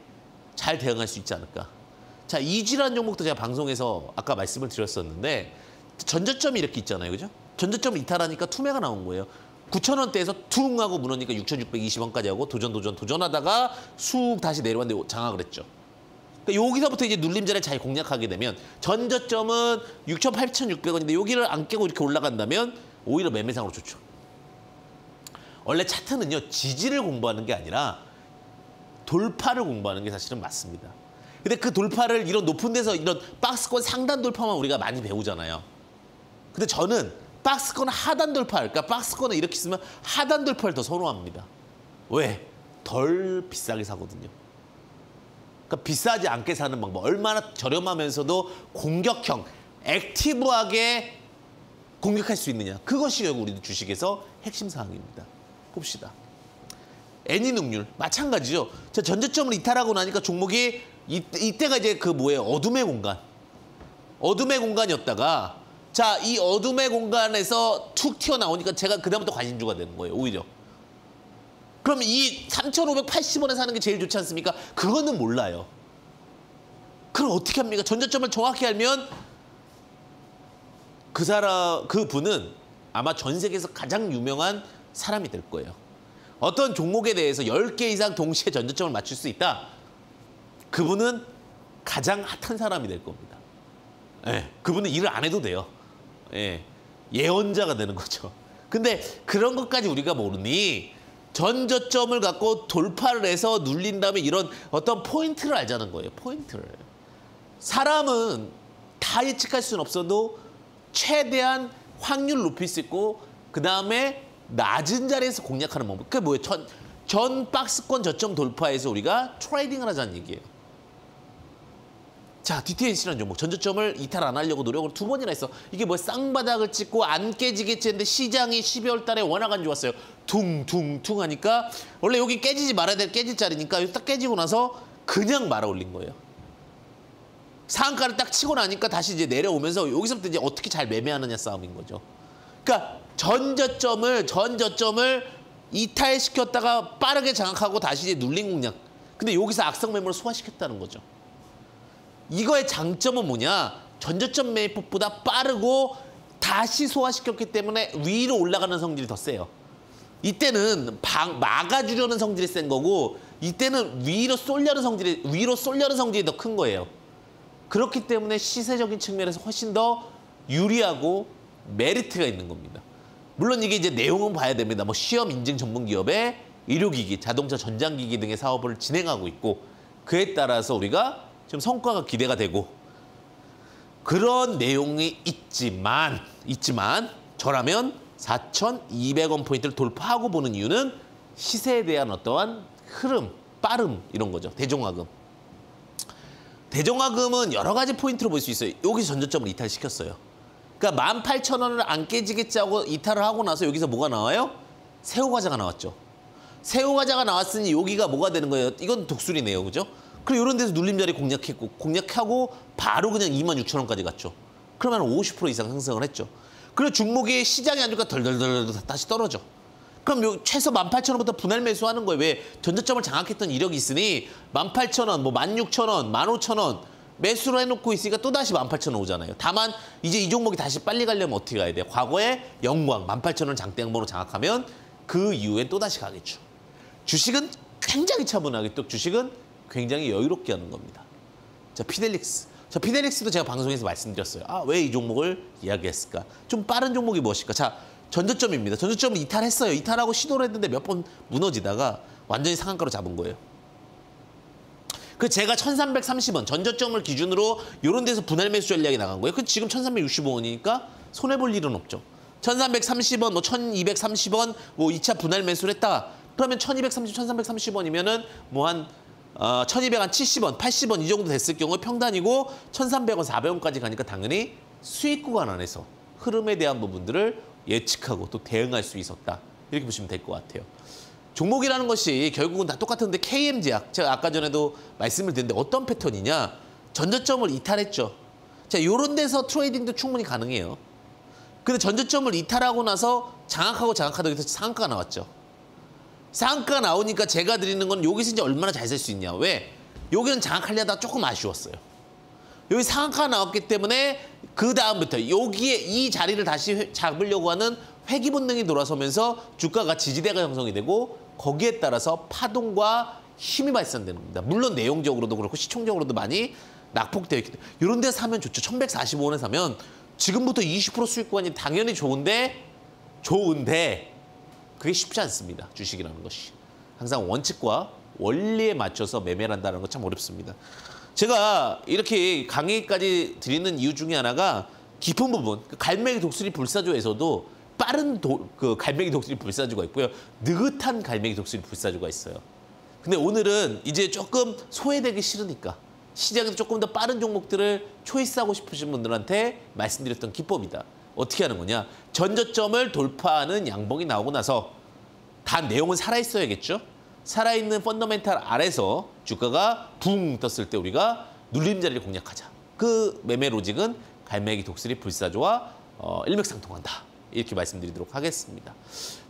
잘 대응할 수 있지 않을까. 자, 이지라는 종목도 제가 방송에서 아까 말씀을 드렸었는데 전저점이 이렇게 있잖아요. 그죠? 전저점 이탈하니까 투매가 나온 거예요. 9,000원대에서 퉁 하고 무너니까 6,620원까지 하고 도전하다가 쑥 다시 내려왔는데 장악을 했죠. 그러니까 여기서부터 이제 눌림자를 잘 공략하게 되면 전저점은 6,8,600원인데 여기를 안 깨고 이렇게 올라간다면 오히려 매매상으로 좋죠. 원래 차트는요, 지지를 공부하는 게 아니라 돌파를 공부하는 게 사실은 맞습니다. 근데 그 돌파를 이런 높은 데서 이런 박스권 상단 돌파만 우리가 많이 배우잖아요. 근데 저는 박스권 하단 돌파, 그러니까 박스권을 이렇게 쓰면 하단 돌파를 더 선호합니다. 왜? 덜 비싸게 사거든요. 그러니까 비싸지 않게 사는 방법. 얼마나 저렴하면서도 공격형, 액티브하게 공격할 수 있느냐. 그것이 결국 우리 주식에서 핵심 사항입니다. 봅시다. 애니능률 마찬가지죠. 자, 전저점을 이탈하고 나니까 종목이 이때가 이제 그 뭐예요? 어둠의 공간. 어둠의 공간이었다가 자, 이 어둠의 공간에서 툭 튀어나오니까 제가 그다음부터 관심주가 되는 거예요. 오히려. 그럼 이 3,580원에 사는 게 제일 좋지 않습니까? 그거는 몰라요. 그럼 어떻게 합니까? 전저점을 정확히 알면 그분은 아마 전 세계에서 가장 유명한 사람이 될 거예요. 어떤 종목에 대해서 10개 이상 동시에 전저점을 맞출 수 있다. 그분은 가장 핫한 사람이 될 겁니다. 예, 그분은 일을 안 해도 돼요. 예, 예언자가 되는 거죠. 근데 그런 것까지 우리가 모르니 전저점을 갖고 돌파를 해서 눌린 다음에 이런 어떤 포인트를 알자는 거예요. 포인트를. 사람은 다 예측할 수는 없어도 최대한 확률을 높일 수 있고 그다음에 낮은 자리에서 공략하는 방법. 그게 뭐예요? 전 박스권 저점 돌파해서 우리가 트레이딩을 하자는 얘기예요. 자, DTNC라는 종목. 전저점을 이탈 안 하려고 노력을 2번이나 했어. 이게 뭐 쌍바닥을 찍고 안 깨지겠지 했는데 시장이 12월 달에 워낙 안 좋았어요. 퉁퉁퉁 하니까 원래 여기 깨지지 말아야 될 깨질 자리니까 여기 딱 깨지고 나서 그냥 말아 올린 거예요. 상한가를 딱 치고 나니까 다시 이제 내려오면서 여기서부터 이제 어떻게 잘 매매하느냐 싸움인 거죠. 그러니까 전저점을 이탈시켰다가 빠르게 장악하고 다시 이제 눌린 공략. 근데 여기서 악성 매물을 소화시켰다는 거죠. 이거의 장점은 뭐냐? 전저점 매입법보다 빠르고 다시 소화시켰기 때문에 위로 올라가는 성질이 더 세요. 이때는 막아주려는 성질이 센 거고 이때는 위로 쏠려는 성질이 더 큰 거예요. 그렇기 때문에 시세적인 측면에서 훨씬 더 유리하고 메리트가 있는 겁니다. 물론 이게 이제 내용은 봐야 됩니다. 뭐 시험 인증 전문 기업의 의료기기, 자동차 전장기기 등의 사업을 진행하고 있고 그에 따라서 우리가 지금 성과가 기대가 되고 그런 내용이 있지만 저라면 4,200원 포인트를 돌파하고 보는 이유는 시세에 대한 어떠한 흐름, 빠름 이런 거죠. 대종화금은 여러 가지 포인트로 볼 수 있어요. 여기서 전저점을 이탈시켰어요. 그러니까 18,000원을 안 깨지겠지 하고 이탈을 하고 나서 여기서 뭐가 나와요? 새우과자가 나왔죠. 새우과자가 나왔으니 여기가 뭐가 되는 거예요? 이건 독수리네요. 그죠? 그리고 이런 데서 눌림자리 공략하고 바로 그냥 26,000원까지 갔죠. 그러면 50% 이상 상승을 했죠. 그리고 종목이 시장이 안 좋으니까 덜덜덜 다시 떨어져. 그럼 최소 18,000원부터 분할 매수하는 거예요. 왜? 전저점을 장악했던 이력이 있으니 18,000원, 뭐 16,000원, 15,000원 매수를 해놓고 있으니까 또다시 18,000원 오잖아요. 다만 이제 이 종목이 다시 빨리 가려면 어떻게 가야 돼요? 과거에 영광 18,000원 장대양봉으로 장악하면 그 이후엔 또다시 가겠죠. 주식은 굉장히 차분하게 또 주식은 굉장히 여유롭게 하는 겁니다. 자, 피델릭스. 자, 피델릭스도 제가 방송에서 말씀드렸어요. 아, 왜 이 종목을 이야기했을까? 좀 빠른 종목이 무엇일까? 자, 전저점입니다. 전저점을 이탈했어요. 이탈하고 시도를 했는데 몇 번 무너지다가 완전히 상한가로 잡은 거예요. 그 제가 1330원 전저점을 기준으로 이런 데서 분할 매수 전략이 나간 거예요. 그 지금 1365원이니까 손해볼 일은 없죠. 1330원, 뭐 1230원, 뭐 2차 분할 매수를 했다. 그러면 1230, 1330원이면은 뭐 한 1270원, 80원 이 정도 됐을 경우에 평단이고 1300원, 400원까지 가니까 당연히 수익 구간 안에서 흐름에 대한 부분들을 예측하고 또 대응할 수 있었다. 이렇게 보시면 될 것 같아요. 종목이라는 것이 결국은 다 똑같은데 KM제약, 제가 아까 전에도 말씀을 드렸는데 어떤 패턴이냐. 전저점을 이탈했죠. 자, 이런 데서 트레이딩도 충분히 가능해요. 근데 전저점을 이탈하고 나서 장악하다 여기서 상한가가 나왔죠. 상한가 나오니까 제가 드리는 건 여기서 이제 얼마나 잘 살 수 있냐. 왜? 여기는 장악하려다 조금 아쉬웠어요. 여기 상한가가 나왔기 때문에 그 다음부터 여기에 이 자리를 다시 잡으려고 하는 회귀 본능이 돌아서면서 주가가 지지대가 형성이 되고 거기에 따라서 파동과 힘이 발생되는 겁니다. 물론 내용적으로도 그렇고 시총적으로도 많이 낙폭되어 있기 때문에 이런 데 사면 좋죠. 1145원에 사면 지금부터 20% 수익 구간이 당연히 좋은데 그게 쉽지 않습니다. 주식이라는 것이. 항상 원칙과 원리에 맞춰서 매매를 한다는 건 참 어렵습니다. 제가 이렇게 강의까지 드리는 이유 중에 하나가 깊은 부분, 갈매기 독수리 불사조에서도 빠른 갈매기 독수리 불사조가 있고요. 느긋한 갈매기 독수리 불사조가 있어요. 근데 오늘은 이제 조금 소외되기 싫으니까 시장에서 조금 더 빠른 종목들을 초이스하고 싶으신 분들한테 말씀드렸던 기법이다. 어떻게 하는 거냐. 전저점을 돌파하는 양봉이 나오고 나서 다 내용은 살아있어야겠죠. 살아있는 펀더멘탈 아래서 주가가 붕 떴을 때 우리가 눌림자리를 공략하자. 그 매매 로직은 갈매기 독수리 불사조와 일맥상통한다. 이렇게 말씀드리도록 하겠습니다.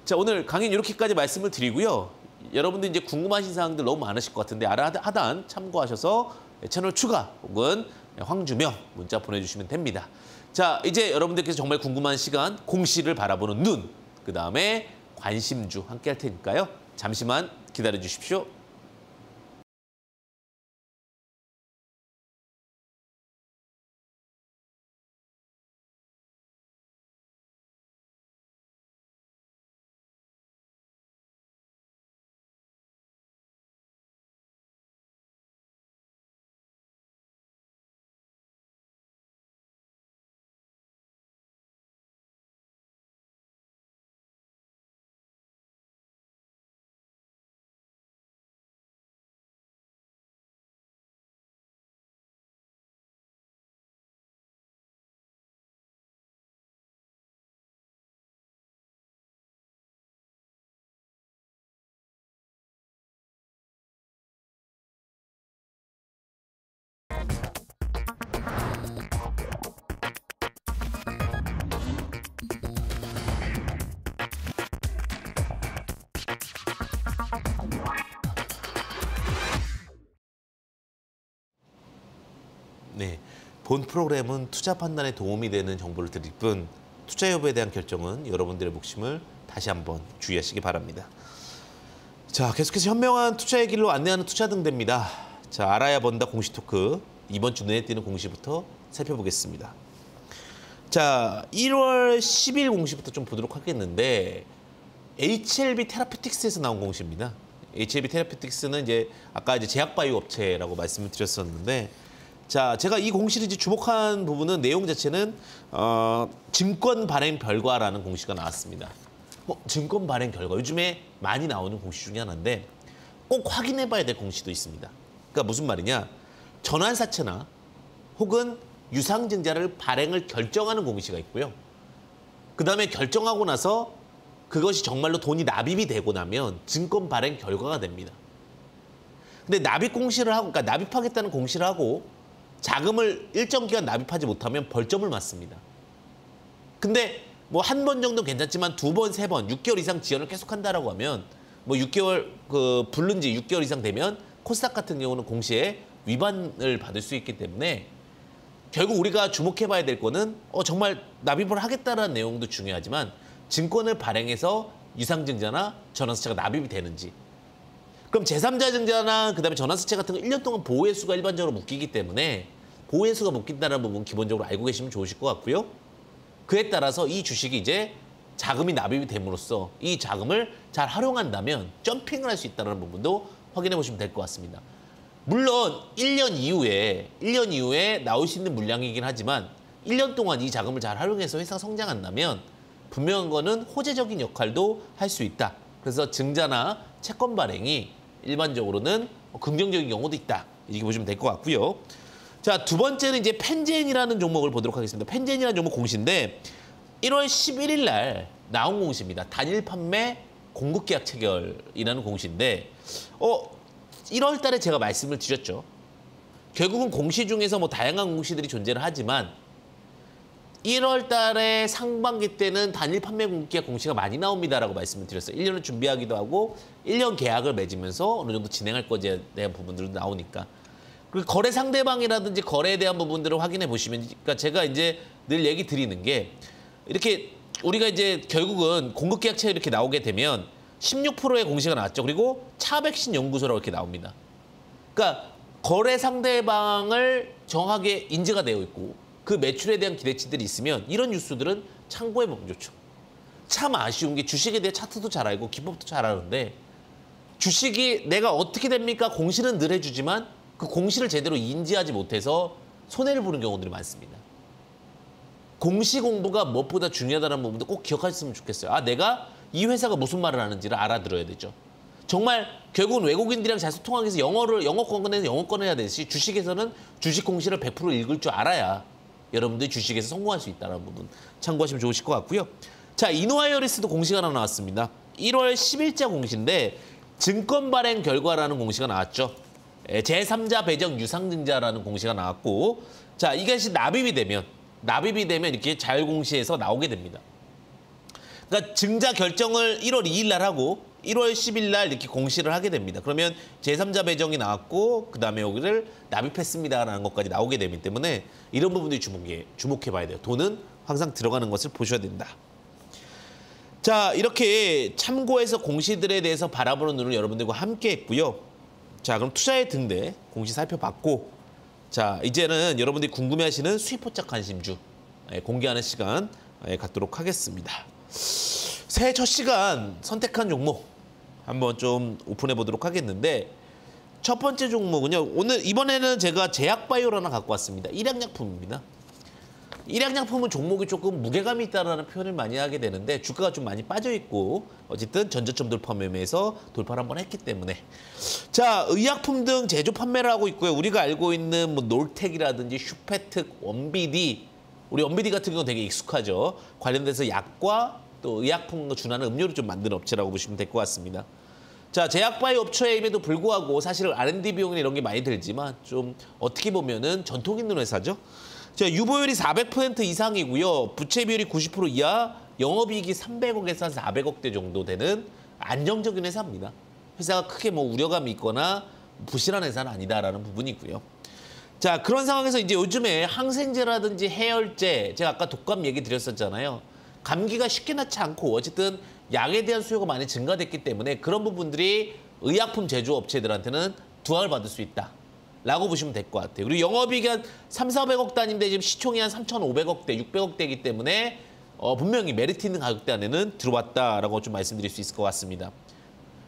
자, 오늘 강의는 이렇게까지 말씀을 드리고요. 여러분들 이제 궁금하신 사항들 너무 많으실 것 같은데 하단 참고하셔서 채널 추가 혹은 황주명 문자 보내주시면 됩니다. 자, 이제 여러분들께서 정말 궁금한 시간 공시를 바라보는 눈, 그다음에 관심주 함께 할 테니까요. 잠시만 기다려 주십시오. 네, 본 프로그램은 투자 판단에 도움이 되는 정보를 드릴 뿐 투자 여부에 대한 결정은 여러분들의 몫임을 다시 한번 주의하시기 바랍니다. 자, 계속해서 현명한 투자의 길로 안내하는 투자등대입니다. 자, 알아야 번다 공시 토크 이번 주 눈에 띄는 공시부터 살펴보겠습니다. 자, 1월 10일 공시부터 좀 보도록 하겠는데 HLB 테라피틱스에서 나온 공시입니다. HLB 테라피틱스는 이제 아까 이제 제약바이오 업체라고 말씀을 드렸었는데, 자, 제가 이 공시를 이제 주목한 부분은 내용 자체는 증권 발행 결과라는 공시가 나왔습니다. 증권 발행 결과 요즘에 많이 나오는 공시 중에 하나인데 꼭 확인해봐야 될 공시도 있습니다. 그러니까 무슨 말이냐? 전환사채나 혹은 유상증자를 발행을 결정하는 공시가 있고요. 그 다음에 결정하고 나서 그것이 정말로 돈이 납입이 되고 나면 증권 발행 결과가 됩니다. 근데 납입 공시를 하고, 그러니까 납입하겠다는 공시를 하고 자금을 일정 기간 납입하지 못하면 벌점을 맞습니다. 근데 뭐 한 번 정도 괜찮지만 두 번, 세 번, 6개월 이상 지연을 계속한다라고 하면 뭐 6개월 부른 지 6개월 이상 되면 코스닥 같은 경우는 공시에 위반을 받을 수 있기 때문에 결국 우리가 주목해봐야 될 거는 정말 납입을 하겠다라는 내용도 중요하지만 증권을 발행해서 유상증자나 전환사채가 납입이 되는지, 그럼 제3자 증자나 그다음에 전환사채 같은 거 1년 동안 보호회수가 일반적으로 묶이기 때문에 보호회수가 묶인다는 부분 기본적으로 알고 계시면 좋으실 것 같고요. 그에 따라서 이 주식이 이제 자금이 납입이 됨으로써 이 자금을 잘 활용한다면 점핑을 할 수 있다는 부분도 확인해 보시면 될 것 같습니다. 물론 1년 이후에 나올 수 있는 물량이긴 하지만 1년 동안 이 자금을 잘 활용해서 회사가 성장한다면 분명한 거는 호재적인 역할도 할 수 있다. 그래서 증자나 채권 발행이 일반적으로는 긍정적인 경우도 있다. 이렇게 보시면 될 것 같고요. 자, 두 번째는 이제 펜젠이라는 종목을 보도록 하겠습니다. 펜젠이라는 종목 공시인데 1월 11일 날 나온 공시입니다. 단일 판매 공급 계약 체결이라는 공시인데 1월 달에 제가 말씀을 드렸죠. 결국은 공시 중에서 뭐 다양한 공시들이 존재를 하지만 1월 달에 상반기 때는 단일 판매 공급 계약 공시가 많이 나옵니다라고 말씀을 드렸어요. 1년을 준비하기도 하고 1년 계약을 맺으면서 어느 정도 진행할 것에 대한 부분들도 나오니까. 그리고 거래 상대방이라든지 거래에 대한 부분들을 확인해 보시면, 그러니까 제가 이제 늘 얘기 드리는 게 이렇게 우리가 이제 결국은 공급 계약체 이렇게 나오게 되면 16%의 공시가 나왔죠. 그리고 차백신 연구소라고 이렇게 나옵니다. 그러니까 거래 상대방을 정확하게 인지가 되어 있고 그 매출에 대한 기대치들이 있으면 이런 뉴스들은 참고해 보면 좋죠. 참 아쉬운 게 주식에 대해 차트도 잘 알고 기법도 잘 아는데 주식이 내가 어떻게 됩니까? 공시는 늘 해주지만 그 공시를 제대로 인지하지 못해서 손해를 보는 경우들이 많습니다. 공시 공부가 무엇보다 중요하다는 부분도 꼭 기억하셨으면 좋겠어요. 아, 내가 이 회사가 무슨 말을 하는지를 알아들어야 되죠. 정말 결국은 외국인들이랑 잘 소통하기 위해서 영어권에는 영어권 해야 되듯이 주식에서는 주식 공시를 100% 읽을 줄 알아야 여러분들이 주식에서 성공할 수 있다는 부분 참고하시면 좋으실 것 같고요. 자, 이노하이어리스도 공시가 하나 나왔습니다. 1월 10일자 공시인데 증권 발행 결과라는 공시가 나왔죠. 제3자 배정 유상증자라는 공시가 나왔고, 자, 이것이 납입이 되면 이렇게 자율공시에서 나오게 됩니다. 그러니까 증자 결정을 1월 2일 날 하고 1월 10일 날 이렇게 공시를 하게 됩니다. 그러면 제3자 배정이 나왔고 그다음에 여기를 납입했습니다라는 것까지 나오게 되기 때문에 이런 부분들이 주목해 봐야 돼요. 돈은 항상 들어가는 것을 보셔야 된다. 자, 이렇게 참고해서 공시들에 대해서 바라보는 눈을 여러분들과 함께 했고요. 자, 그럼 투자의 등대 공시 살펴봤고, 자, 이제는 여러분들이 궁금해하시는 수익포착 관심주 공개하는 시간 갖도록 하겠습니다. 새해 첫 시간 선택한 종목 한번 좀 오픈해 보도록 하겠는데, 첫 번째 종목은요. 이번에는 제가 제약바이오를 하나 갖고 왔습니다. 일약약품입니다. 일약약품은 종목이 조금 무게감이 있다는 표현을 많이 하게 되는데 주가가 좀 많이 빠져 있고 어쨌든 전저점 돌파 매매에서 돌파를 한번 했기 때문에, 자, 의약품 등 제조 판매를 하고 있고요. 우리가 알고 있는 뭐 놀텍이라든지 슈페특, 원비디, 우리 원비디 같은 경우 되게 익숙하죠. 관련돼서 약과 또 의약품과 준하는 음료를 좀 만드는 업체라고 보시면 될 것 같습니다. 자, 제약바이오 업체임에도 불구하고 사실 R&D 비용이나 이런 게 많이 들지만 좀 어떻게 보면은 전통 있는 회사죠. 자, 유보율이 400% 이상이고요. 부채 비율이 90% 이하, 영업이익이 300억에서 400억대 정도 되는 안정적인 회사입니다. 회사가 크게 뭐 우려감이 있거나 부실한 회사는 아니다라는 부분이고요. 자, 그런 상황에서 이제 요즘에 항생제라든지 해열제, 제가 아까 독감 얘기 드렸었잖아요. 감기가 쉽게 낫지 않고 어쨌든 약에 대한 수요가 많이 증가됐기 때문에 그런 부분들이 의약품 제조업체들한테는 두각을 받을 수 있다 라고 보시면 될 것 같아요. 그리고 영업이익이 한 3,400억 단위인데 지금 시총이 한 3,500억대, 600억대이기 때문에 분명히 메리트 있는 가격대 안에는 들어왔다라고 좀 말씀드릴 수 있을 것 같습니다.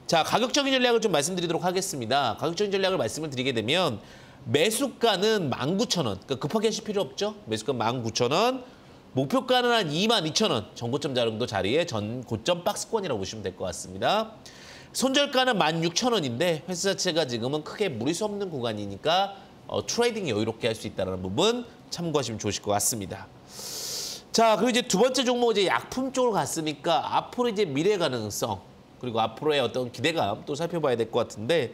자, 가격적인 전략을 좀 말씀드리도록 하겠습니다. 가격적인 전략을 말씀을 드리게 되면 매수가는 19,000원, 그러니까 급하게 하실 필요 없죠. 매수가 19,000원, 목표가는 한 22,000원, 전고점 정도 자리에 전고점 박스권이라고 보시면 될 것 같습니다. 손절가는 16,000원인데 회사 자체가 지금은 크게 무리수 없는 구간이니까 트레이딩 여유롭게 할 수 있다는 부분 참고하시면 좋으실 것 같습니다. 자, 그리고 이제 두 번째 종목 이제 약품 쪽으로 갔으니까 앞으로 이제 미래 가능성 그리고 앞으로의 어떤 기대감 또 살펴봐야 될 것 같은데,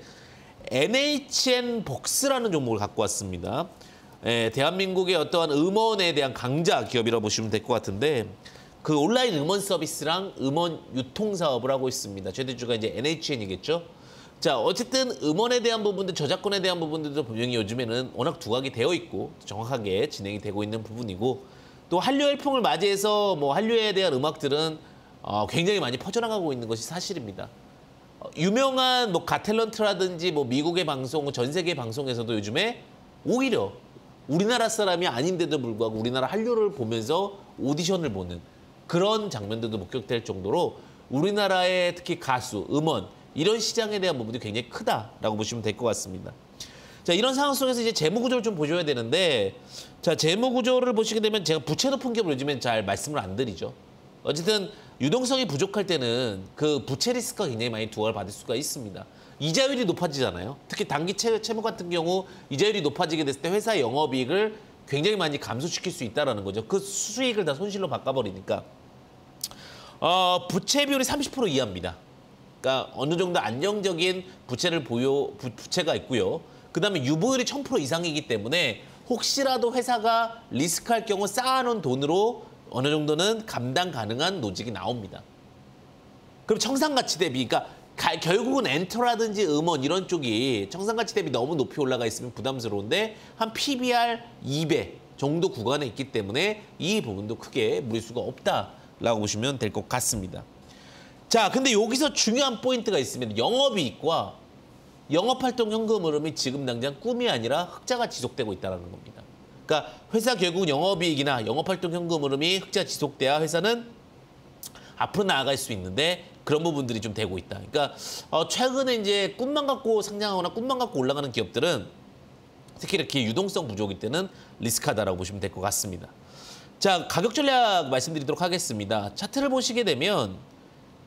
NHN 복스라는 종목을 갖고 왔습니다. 대한민국의 어떠한 음원에 대한 강자 기업이라고 보시면 될 것 같은데, 그 온라인 음원 서비스랑 음원 유통 사업을 하고 있습니다. 최대주가 이제 NHN이겠죠. 자, 어쨌든 음원에 대한 부분들, 저작권에 대한 부분들도 분명히 요즘에는 워낙 두각이 되어 있고 정확하게 진행이 되고 있는 부분이고, 또 한류 열풍을 맞이해서 뭐 한류에 대한 음악들은 굉장히 많이 퍼져나가고 있는 것이 사실입니다. 유명한 뭐 가탤런트라든지 뭐 미국의 방송, 전 세계 방송에서도 요즘에 오히려 우리나라 사람이 아닌데도 불구하고 우리나라 한류를 보면서 오디션을 보는 그런 장면들도 목격될 정도로 우리나라의 특히 가수, 음원 이런 시장에 대한 부분이 굉장히 크다라고 보시면 될 것 같습니다. 자, 이런 상황 속에서 이제 재무 구조를 좀 보셔야 되는데, 자, 재무 구조를 보시게 되면 제가 부채 높은 기업을 요즘엔 잘 말씀을 안 드리죠. 어쨌든 유동성이 부족할 때는 그 부채 리스크가 굉장히 많이 부과를 받을 수가 있습니다. 이자율이 높아지잖아요. 특히 단기 채무 같은 경우 이자율이 높아지게 됐을 때 회사의 영업이익을 굉장히 많이 감소시킬 수 있다는 거죠. 그 수익을 다 손실로 바꿔버리니까. 부채 비율이 30% 이하입니다. 그러니까 어느 정도 안정적인 부채가 있고요. 그다음에 유보율이 1000% 이상이기 때문에 혹시라도 회사가 리스크할 경우 쌓아놓은 돈으로 어느 정도는 감당 가능한 노직이 나옵니다. 그럼 청산가치 대비, 그러니까 결국은 엔터라든지 음원 이런 쪽이 청산가치 대비 너무 높이 올라가 있으면 부담스러운데 한 PBR 2배 정도 구간에 있기 때문에 이 부분도 크게 무리수가 없다라고 보시면 될 것 같습니다. 자, 근데 여기서 중요한 포인트가 있습니다. 영업이익과 영업활동 현금 흐름이 지금 당장 꿈이 아니라 흑자가 지속되고 있다는 겁니다. 그러니까 회사 결국 영업이익이나 영업활동 현금 흐름이 흑자 지속돼야 회사는 앞으로 나아갈 수 있는데 그런 부분들이 좀 되고 있다. 그러니까 최근에 이제 꿈만 갖고 상장하거나 꿈만 갖고 올라가는 기업들은 특히 이렇게 유동성 부족일 때는 리스크하다라고 보시면 될 것 같습니다. 자, 가격 전략 말씀드리도록 하겠습니다. 차트를 보시게 되면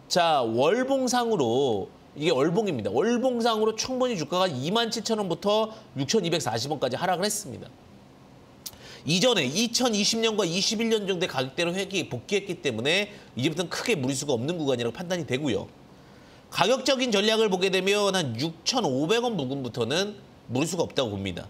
자, 월봉상으로 이게 월봉입니다. 월봉상으로 충분히 주가가 27,000원부터 6,240원까지 하락을 했습니다. 이전에 2020년과 21년 정도의 가격대로 복귀했기 때문에 이제부터는 크게 무리수가 없는 구간이라고 판단이 되고요. 가격적인 전략을 보게 되면 한 6,500원 부근부터는 무리수가 없다고 봅니다.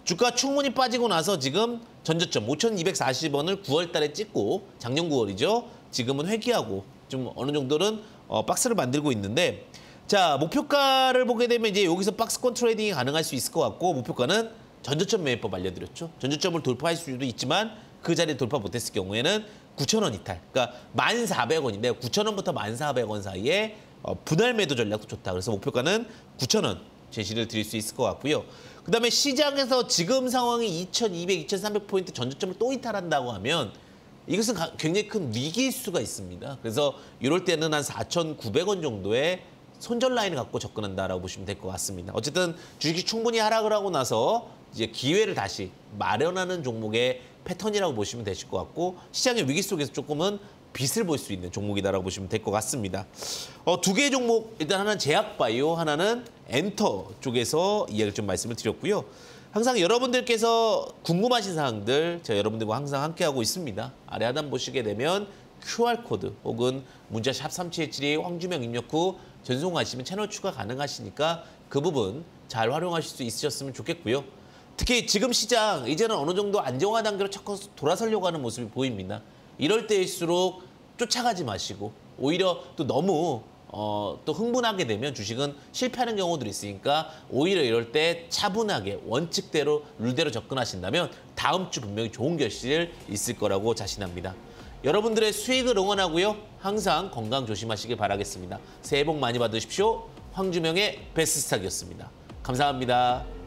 주가 충분히 빠지고 나서 지금 전저점 5,240원을 9월 달에 찍고 작년 9월이죠. 지금은 회귀하고 좀 어느 정도는 박스를 만들고 있는데 자, 목표가를 보게 되면 이제 여기서 박스권 트레이딩이 가능할 수 있을 것 같고 목표가는 전저점 매매법 알려드렸죠. 전저점을 돌파할 수도 있지만 그 자리에 돌파 못했을 경우에는 9,000원 이탈. 그러니까 1,400원인데 9,000원부터 1,400원 사이에 분할 매도 전략도 좋다. 그래서 목표가는 9,000원 제시를 드릴 수 있을 것 같고요. 그다음에 시장에서 지금 상황이 2,200, 2,300포인트 전저점을 또 이탈한다고 하면 이것은 굉장히 큰 위기일 수가 있습니다. 그래서 이럴 때는 한 4,900원 정도의 손절 라인을 갖고 접근한다라고 보시면 될 것 같습니다. 어쨌든 주식이 충분히 하락을 하고 나서 이제 기회를 다시 마련하는 종목의 패턴이라고 보시면 되실 것 같고 시장의 위기 속에서 조금은 빛을 볼 수 있는 종목이다라고 보시면 될 것 같습니다. 두 개의 종목, 일단 하나는 제약바이오, 하나는 엔터 쪽에서 이야기를 좀 말씀을 드렸고요. 항상 여러분들께서 궁금하신 사항들 제가 여러분들과 항상 함께하고 있습니다. 아래 하단 보시게 되면 QR코드 혹은 문자 샵 3717이 황주명 입력 후 전송하시면 채널 추가 가능하시니까 그 부분 잘 활용하실 수 있으셨으면 좋겠고요. 특히 지금 시장 이제는 어느 정도 안정화 단계로 자꾸 돌아서려고 하는 모습이 보입니다. 이럴 때일수록 쫓아가지 마시고 오히려 또 너무 또 흥분하게 되면 주식은 실패하는 경우들이 있으니까 오히려 이럴 때 차분하게 원칙대로 룰대로 접근하신다면 다음 주 분명히 좋은 결실 있을 거라고 자신합니다. 여러분들의 수익을 응원하고요. 항상 건강 조심하시길 바라겠습니다. 새해 복 많이 받으십시오. 황주명의 베스트스탁이었습니다. 감사합니다.